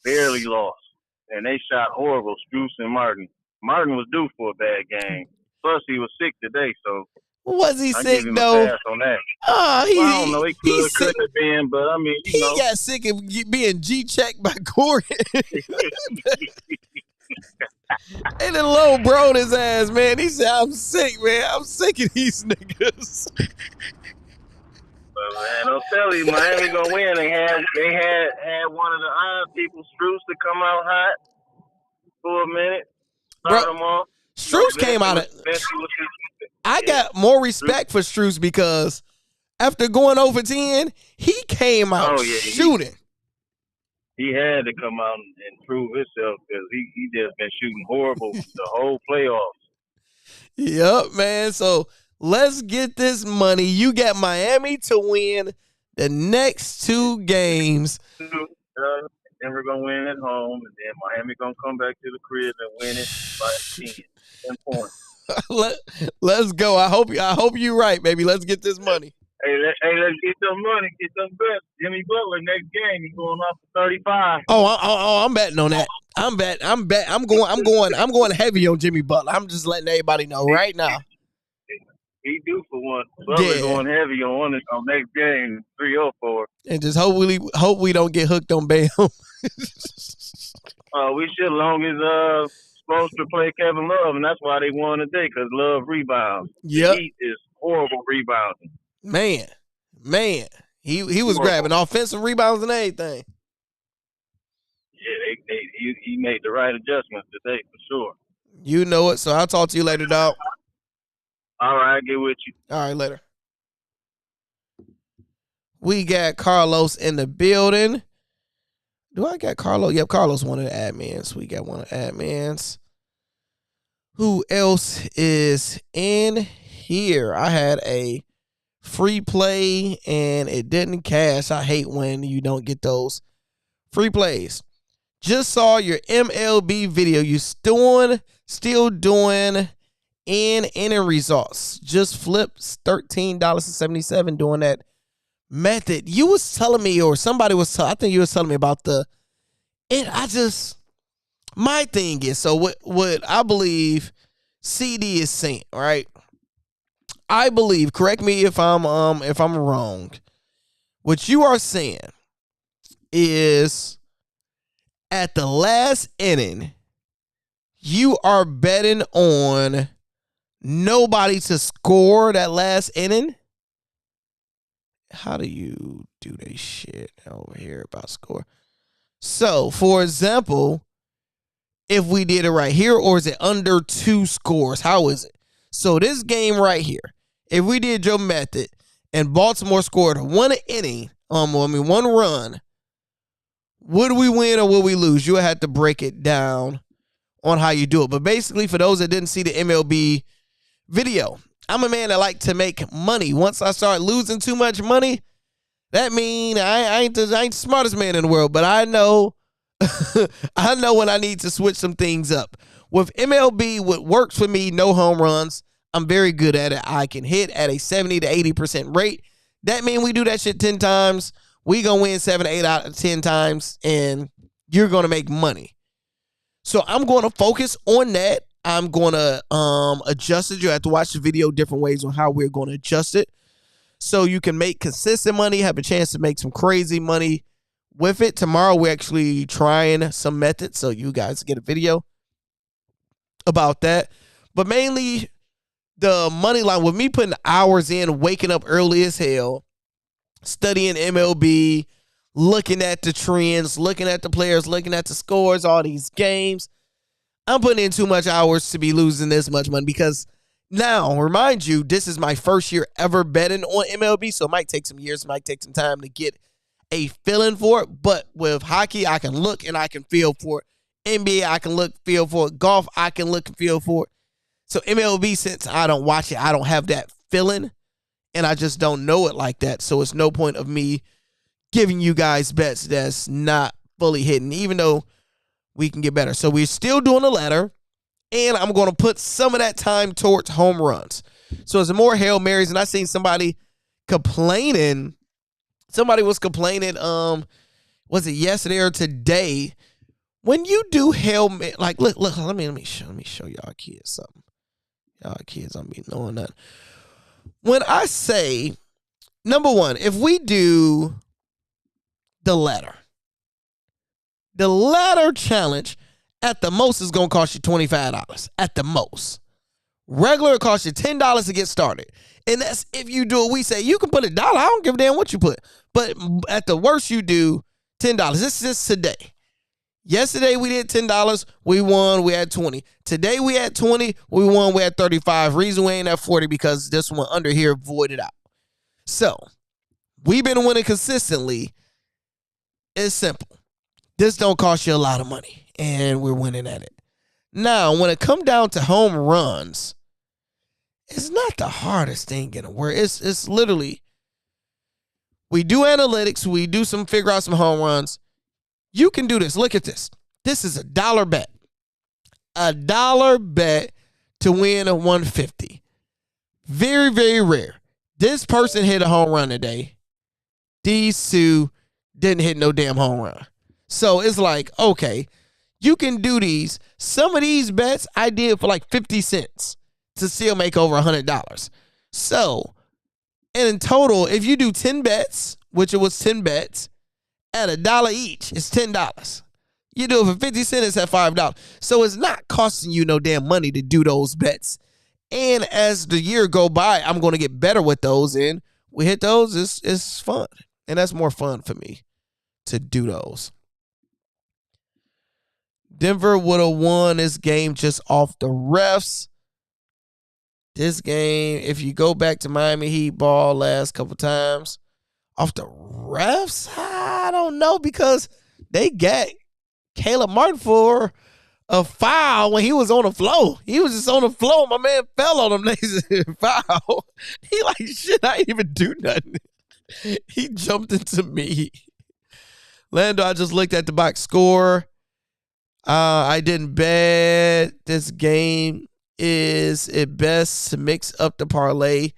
And they shot horrible, Strus and Martin. Martin was due for a bad game. Plus, he was sick today, so. Was he sick, though? Pass on that. I don't know. He couldn't have been, but I mean, he got sick of being G-checked by Corey. And then Low broed his ass, man. He said, I'm sick, man. I'm sick of these niggas. But, man, I'll tell you, Miami gonna win. They had one of the iron people, Strus, to come out hot for a minute. Start him off. Strus came out of. I got more respect for Strus because after going over 10, he came out shooting. He had to come out and prove himself because he just been shooting horrible the whole playoffs. Yep, man. So let's get this money. You got Miami to win the next 2 games. Denver gonna win at home, and then Miami gonna come back to the crib and win it by 10 points. Let's go. I hope you're right, baby. Let's get this money. Hey, let's get some money, get some bets. Jimmy Butler next game, he's going off for 35. I'm betting on that. I'm going heavy on Jimmy Butler. I'm just letting everybody know right now. He due for one. Butler going heavy on next game, 3 or 4. And just hope we don't get hooked on Bam. We should, as long as supposed to play Kevin Love, and that's why they won today, because Love rebounds. Yep. Heat is horrible rebounding. Man, he was grabbing offensive rebounds and everything. Yeah, he made the right adjustments today for sure. You know it. So I'll talk to you later, dog. All right, I'll get with you. All right, later. We got Carlos in the building. Do I got Carlos? Yep, Carlos one of the admins. We got one of the admins. Who else is in here? I had a free play and it didn't cash. I hate when you don't get those free plays. Just saw your MLB video. You still doing inning results. Just flipped $13.77 doing that method. You was telling me, or somebody was I think you was telling me about my thing is, so what I believe CD is saying, right? I believe, correct me if I'm wrong. What you are saying is at the last inning, you are betting on nobody to score that last inning. How do you do that shit over here about score? So, for example, if we did it right here, or is it under 2 scores? How is it? So this game right here, if we did your method and Baltimore scored 1 inning, 1 run, would we win or would we lose? You would have to break it down on how you do it. But basically, for those that didn't see the MLB video, I'm a man that like to make money. Once I start losing too much money, that means I ain't the smartest man in the world, but I know I know when I need to switch some things up. With MLB, what works for me, no home runs. I'm very good at it. I can hit at a 70 to 80% rate. That means we do that shit 10 times. We gonna win 7 to 8 out of 10 times, and you're going to make money. So I'm going to focus on that. I'm going to adjust it. You have to watch the video different ways on how we're going to adjust it. So you can make consistent money, have a chance to make some crazy money with it. Tomorrow, we're actually trying some methods, so you guys get a video about that. But mainly, the money line, with me putting hours in, waking up early as hell, studying MLB, looking at the trends, looking at the players, looking at the scores, all these games, I'm putting in too much hours to be losing this much money because now, remind you, this is my first year ever betting on MLB, so it might take some years, it might take some time to get a feeling for it. But with hockey, I can look and I can feel for it. NBA, I can look, feel for it. Golf, I can look and feel for it. So MLB, since I don't watch it, I don't have that feeling, and I just don't know it like that. So it's no point of me giving you guys bets that's not fully hidden, even though we can get better. So we're still doing a ladder. And I'm going to put some of that time towards home runs. So it's more Hail Marys. And I seen somebody complaining. Somebody was complaining, was it yesterday or today? When you do Hail Mary, like, look, let me show y'all kids something. Y'all kids don't be knowing that. When I say, number one, if we do the ladder challenge, at the most, it's going to cost you $25. At the most. Regular, it costs you $10 to get started. And that's if you do it. We say, you can put $1. I don't give a damn what you put. But at the worst, you do $10. This is just today. Yesterday, we did $10. We won. We had 20. Today, we had 20. We won. We had 35. Reason we ain't at 40 because this one under here voided out. So, we've been winning consistently. It's simple. This don't cost you a lot of money. And we're winning at it. Now, when it comes down to home runs, it's not the hardest thing in the world. It's literally, we do analytics. We do figure out some home runs. You can do this. Look at this. This is $1 bet. $1 bet to win a 150. Very, very rare. This person hit a home run today. These two didn't hit no damn home run. So it's like, okay, you can do these. Some of these bets I did for like 50 cents to still make over $100. So, and in total, if you do 10 bets, which it was 10 bets, at $1 each, it's $10. You do it for 50 cents, it's at $5. So it's not costing you no damn money to do those bets. And as the year go by, I'm going to get better with those. And we hit those, it's fun. And that's more fun for me to do those. Denver would have won this game just off the refs. This game, if you go back to Miami Heat ball last couple times, off the refs, I don't know, because they got Caleb Martin for a foul when he was on the floor. He was just on the floor. My man fell on him. They said foul. He like, shit, I didn't even do nothing. He jumped into me. Lando, I just looked at the box score. I didn't bet. This game is it best to mix up the parlay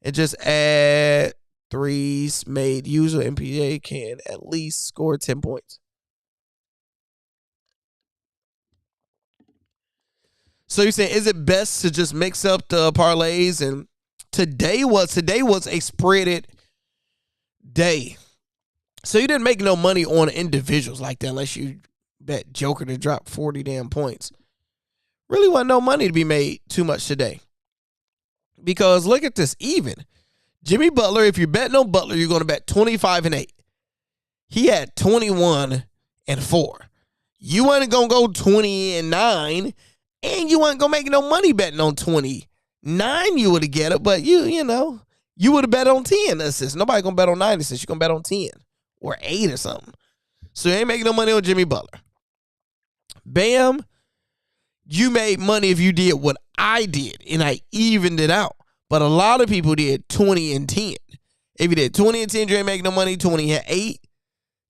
and just add threes made. User MPA can at least score 10 points. So you're saying, is it best to just mix up the parlays? And today was a spreaded day. So you didn't make no money on individuals like that unless you bet Joker to drop 40 damn points. Really wasn't no money to be made too much today. Because look at this, even. Jimmy Butler, if you bet no Butler, you're going to bet 25-8. He had 21-4. You wasn't going to go 20-9, and you wasn't going to make no money betting on 29. You would have get it, but you know, you would have bet on 10 assists. Nobody going to bet on 9 assists. You're going to bet on 10 or 8 or something. So you ain't making no money on Jimmy Butler. Bam, you made money if you did what I did, and I evened it out. But a lot of people did 20 and 10. If you did 20 and 10, you ain't making no money. 20 and 8,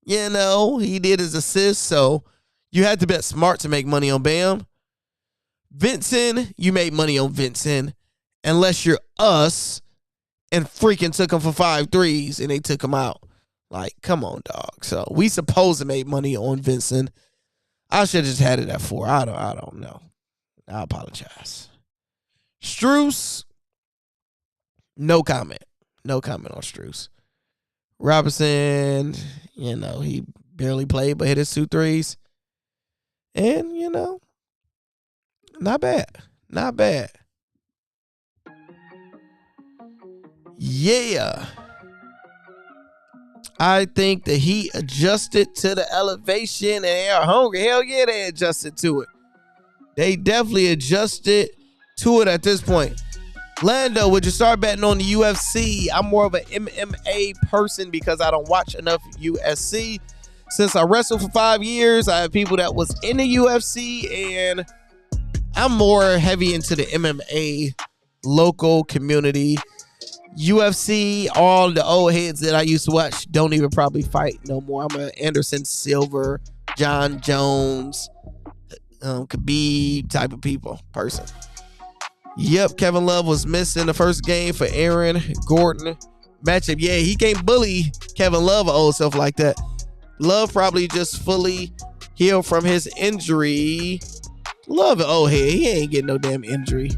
you know, he did his assists. So you had to bet smart to make money on Bam. Vincent, you made money on Vincent, unless you're us and freaking took him for 5 threes and they took him out. Like, come on, dog. So we supposed to make money on Vincent. I should have just had it at 4. I don't know. I apologize. Strus, no comment. No comment on Strus. Robinson, he barely played but hit his 2 threes. And, not bad. Not bad. Yeah. I think the Heat adjusted to the elevation and they are hungry. Hell yeah, they adjusted to it. They definitely adjusted to it at this point. Lando, would you start betting on the UFC? I'm more of an MMA person because I don't watch enough UFC. Since I wrestled for 5 years, I have people that was in the UFC, and I'm more heavy into the MMA local community. UFC, all the old heads that I used to watch don't even probably fight no more. I'm an Anderson Silva, John Jones, Khabib type of person. Yep, Kevin Love was missing the first game for Aaron Gordon matchup. Yeah, he can't bully Kevin Love old self like that. Love probably just fully healed from his injury. Love it. Oh, hey, he ain't getting no damn injury.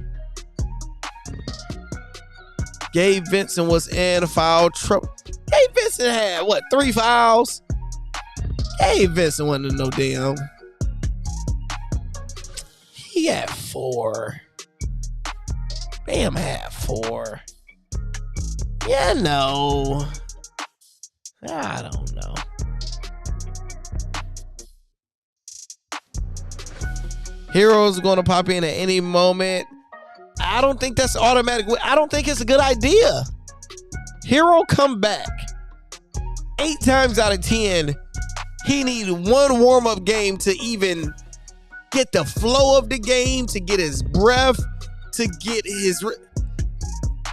Gabe Vincent was in foul trouble. Gabe Vincent had, 3 fouls? Gabe Vincent wasn't in no damn. He had 4. Bam had 4. Yeah, no. I don't know. Hero's going to pop in at any moment. I don't think that's automatic. I don't think it's a good idea. Hero come back. 8 times out of 10, he needs one warm-up game to even get the flow of the game, to get his breath, to get his...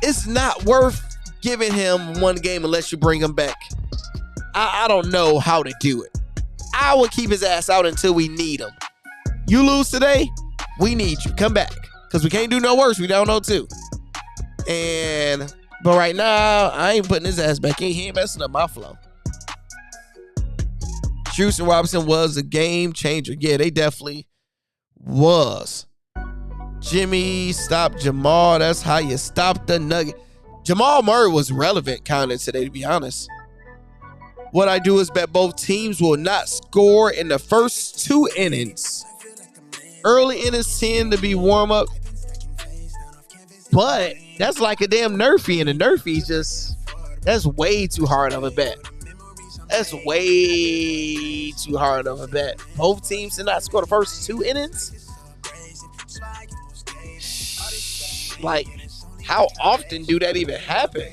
It's not worth giving him one game unless you bring him back. I don't know how to do it. I will keep his ass out until we need him. You lose today, we need you. Come back. Because we can't do no worse. We don't know too. But right now, I ain't putting his ass back in. He ain't messing up my flow. Strus and Robinson was a game changer. Yeah, they definitely was. Jimmy stopped Jamal. That's how you stop the Nugget. Jamal Murray was relevant kind of today, to be honest. What I do is bet both teams will not score in the first 2 innings. Early innings tend to be warm up, but that's like a damn Nerfy, and a Nerfy's that's way too hard of a bet. That's way too hard of a bet. Both teams did not score the first 2 innings. Like, how often do that even happen?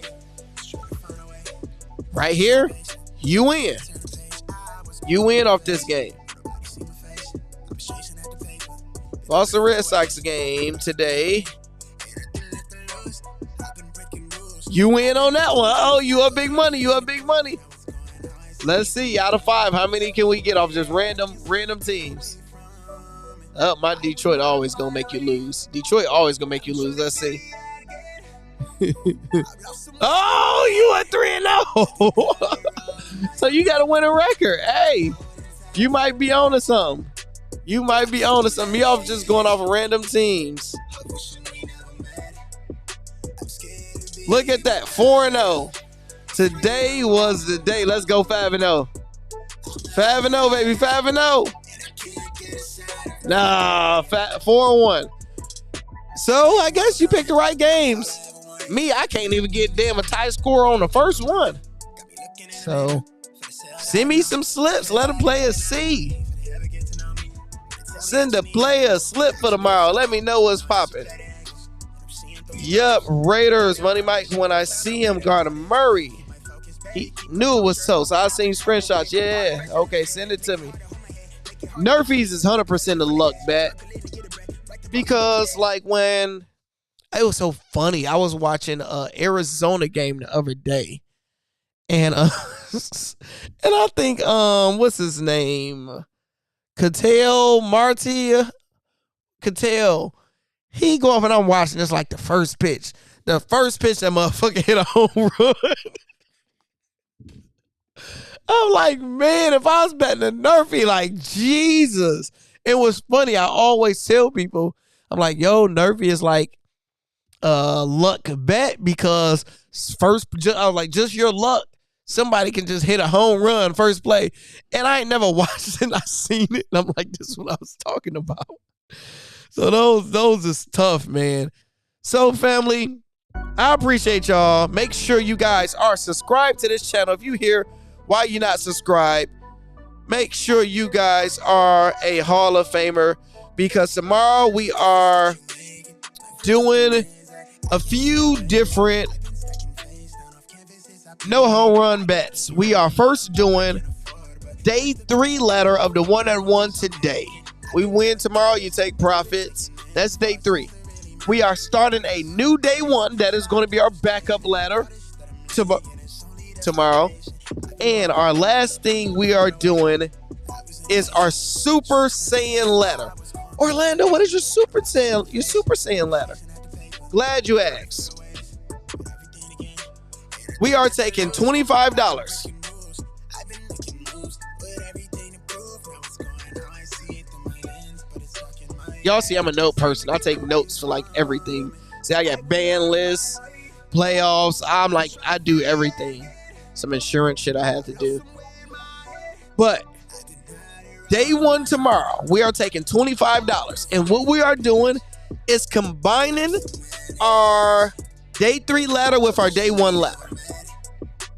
Right here, you win. You win off this game. Boston Red Sox game today. You win on that one. Oh, you up big money. You up big money. Let's see. Out of 5, how many can we get off just random teams? Oh, my Detroit always gonna make you lose. Detroit always gonna make you lose. Let's see. Oh, you at 3-0. So you got to win a record. Hey, you might be on to something. You might be on to something. Me off just going off of random teams. Look at that. 4-0. Today was the day. Let's go 5-0. 5-0, baby. 5-0. Nah, 4-1. So I guess you picked the right games. Me, I can't even get damn a tie score on the first one. So send me some slips. Let a player see. Send a player a slip for tomorrow. Let me know what's popping. Yup, Raiders, Money Mike, when I see him guard Murray. He knew it was toast. I seen screenshots. Yeah, okay, send it to me. Nerfies is 100% a luck bet. Because, like, when... It was so funny. I was watching Arizona game the other day. And, and I think, what's his name? Cattell Marty. Cattell. He go off and I'm watching. It's like the first pitch. The first pitch that motherfucker hit a home run. I'm like, man, if I was betting a Nerfy, like, Jesus. It was funny. I always tell people, I'm like, yo, Nerfy is like luck bet because I was like, just your luck. Somebody can just hit a home run first play. And I ain't never watched it. I seen it. And I'm like, this is what I was talking about. So those is tough, man. So, family, I appreciate y'all. Make sure you guys are subscribed to this channel. If you hear why you're not subscribed, make sure you guys are a Hall of Famer because tomorrow we are doing a few different no home run bets. We are first doing day 3 letter of the one that won today. We win tomorrow, you take profits. That's day 3. We are starting a new day 1 that is going to be our backup ladder tomorrow. And our last thing we are doing is our Super Saiyan ladder. Orlando, what is your Super Saiyan ladder? Glad you asked. We are taking $25. Y'all see I'm a note person. I take notes for like everything. See, I got band lists, playoffs. I'm like, I do everything. Some insurance shit I have to do. But day 1 tomorrow, we are taking $25. And what we are doing is combining our day 3 ladder with our day 1 ladder.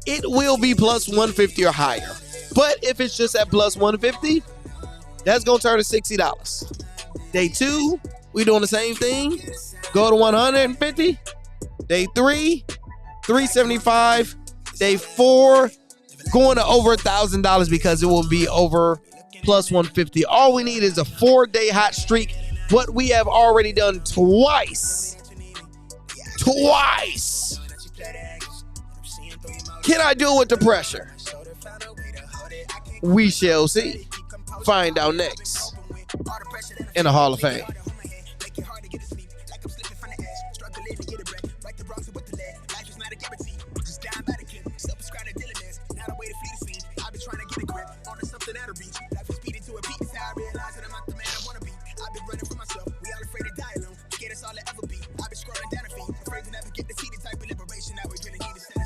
It will be plus 150 or higher. But if it's just at plus 150, that's going to turn to $60. Day 2, we doing the same thing. Go to 150. Day 3, $375. Day 4, going to over $1,000 because it will be over plus 150. All we need is a 4-day hot streak. What we have already done twice. Can I do it with the pressure? We shall see. Find out next in the Hall of Fame. All I ever be. I've been scrolling down a feed, afraid to never get to see the type of liberation that we really need to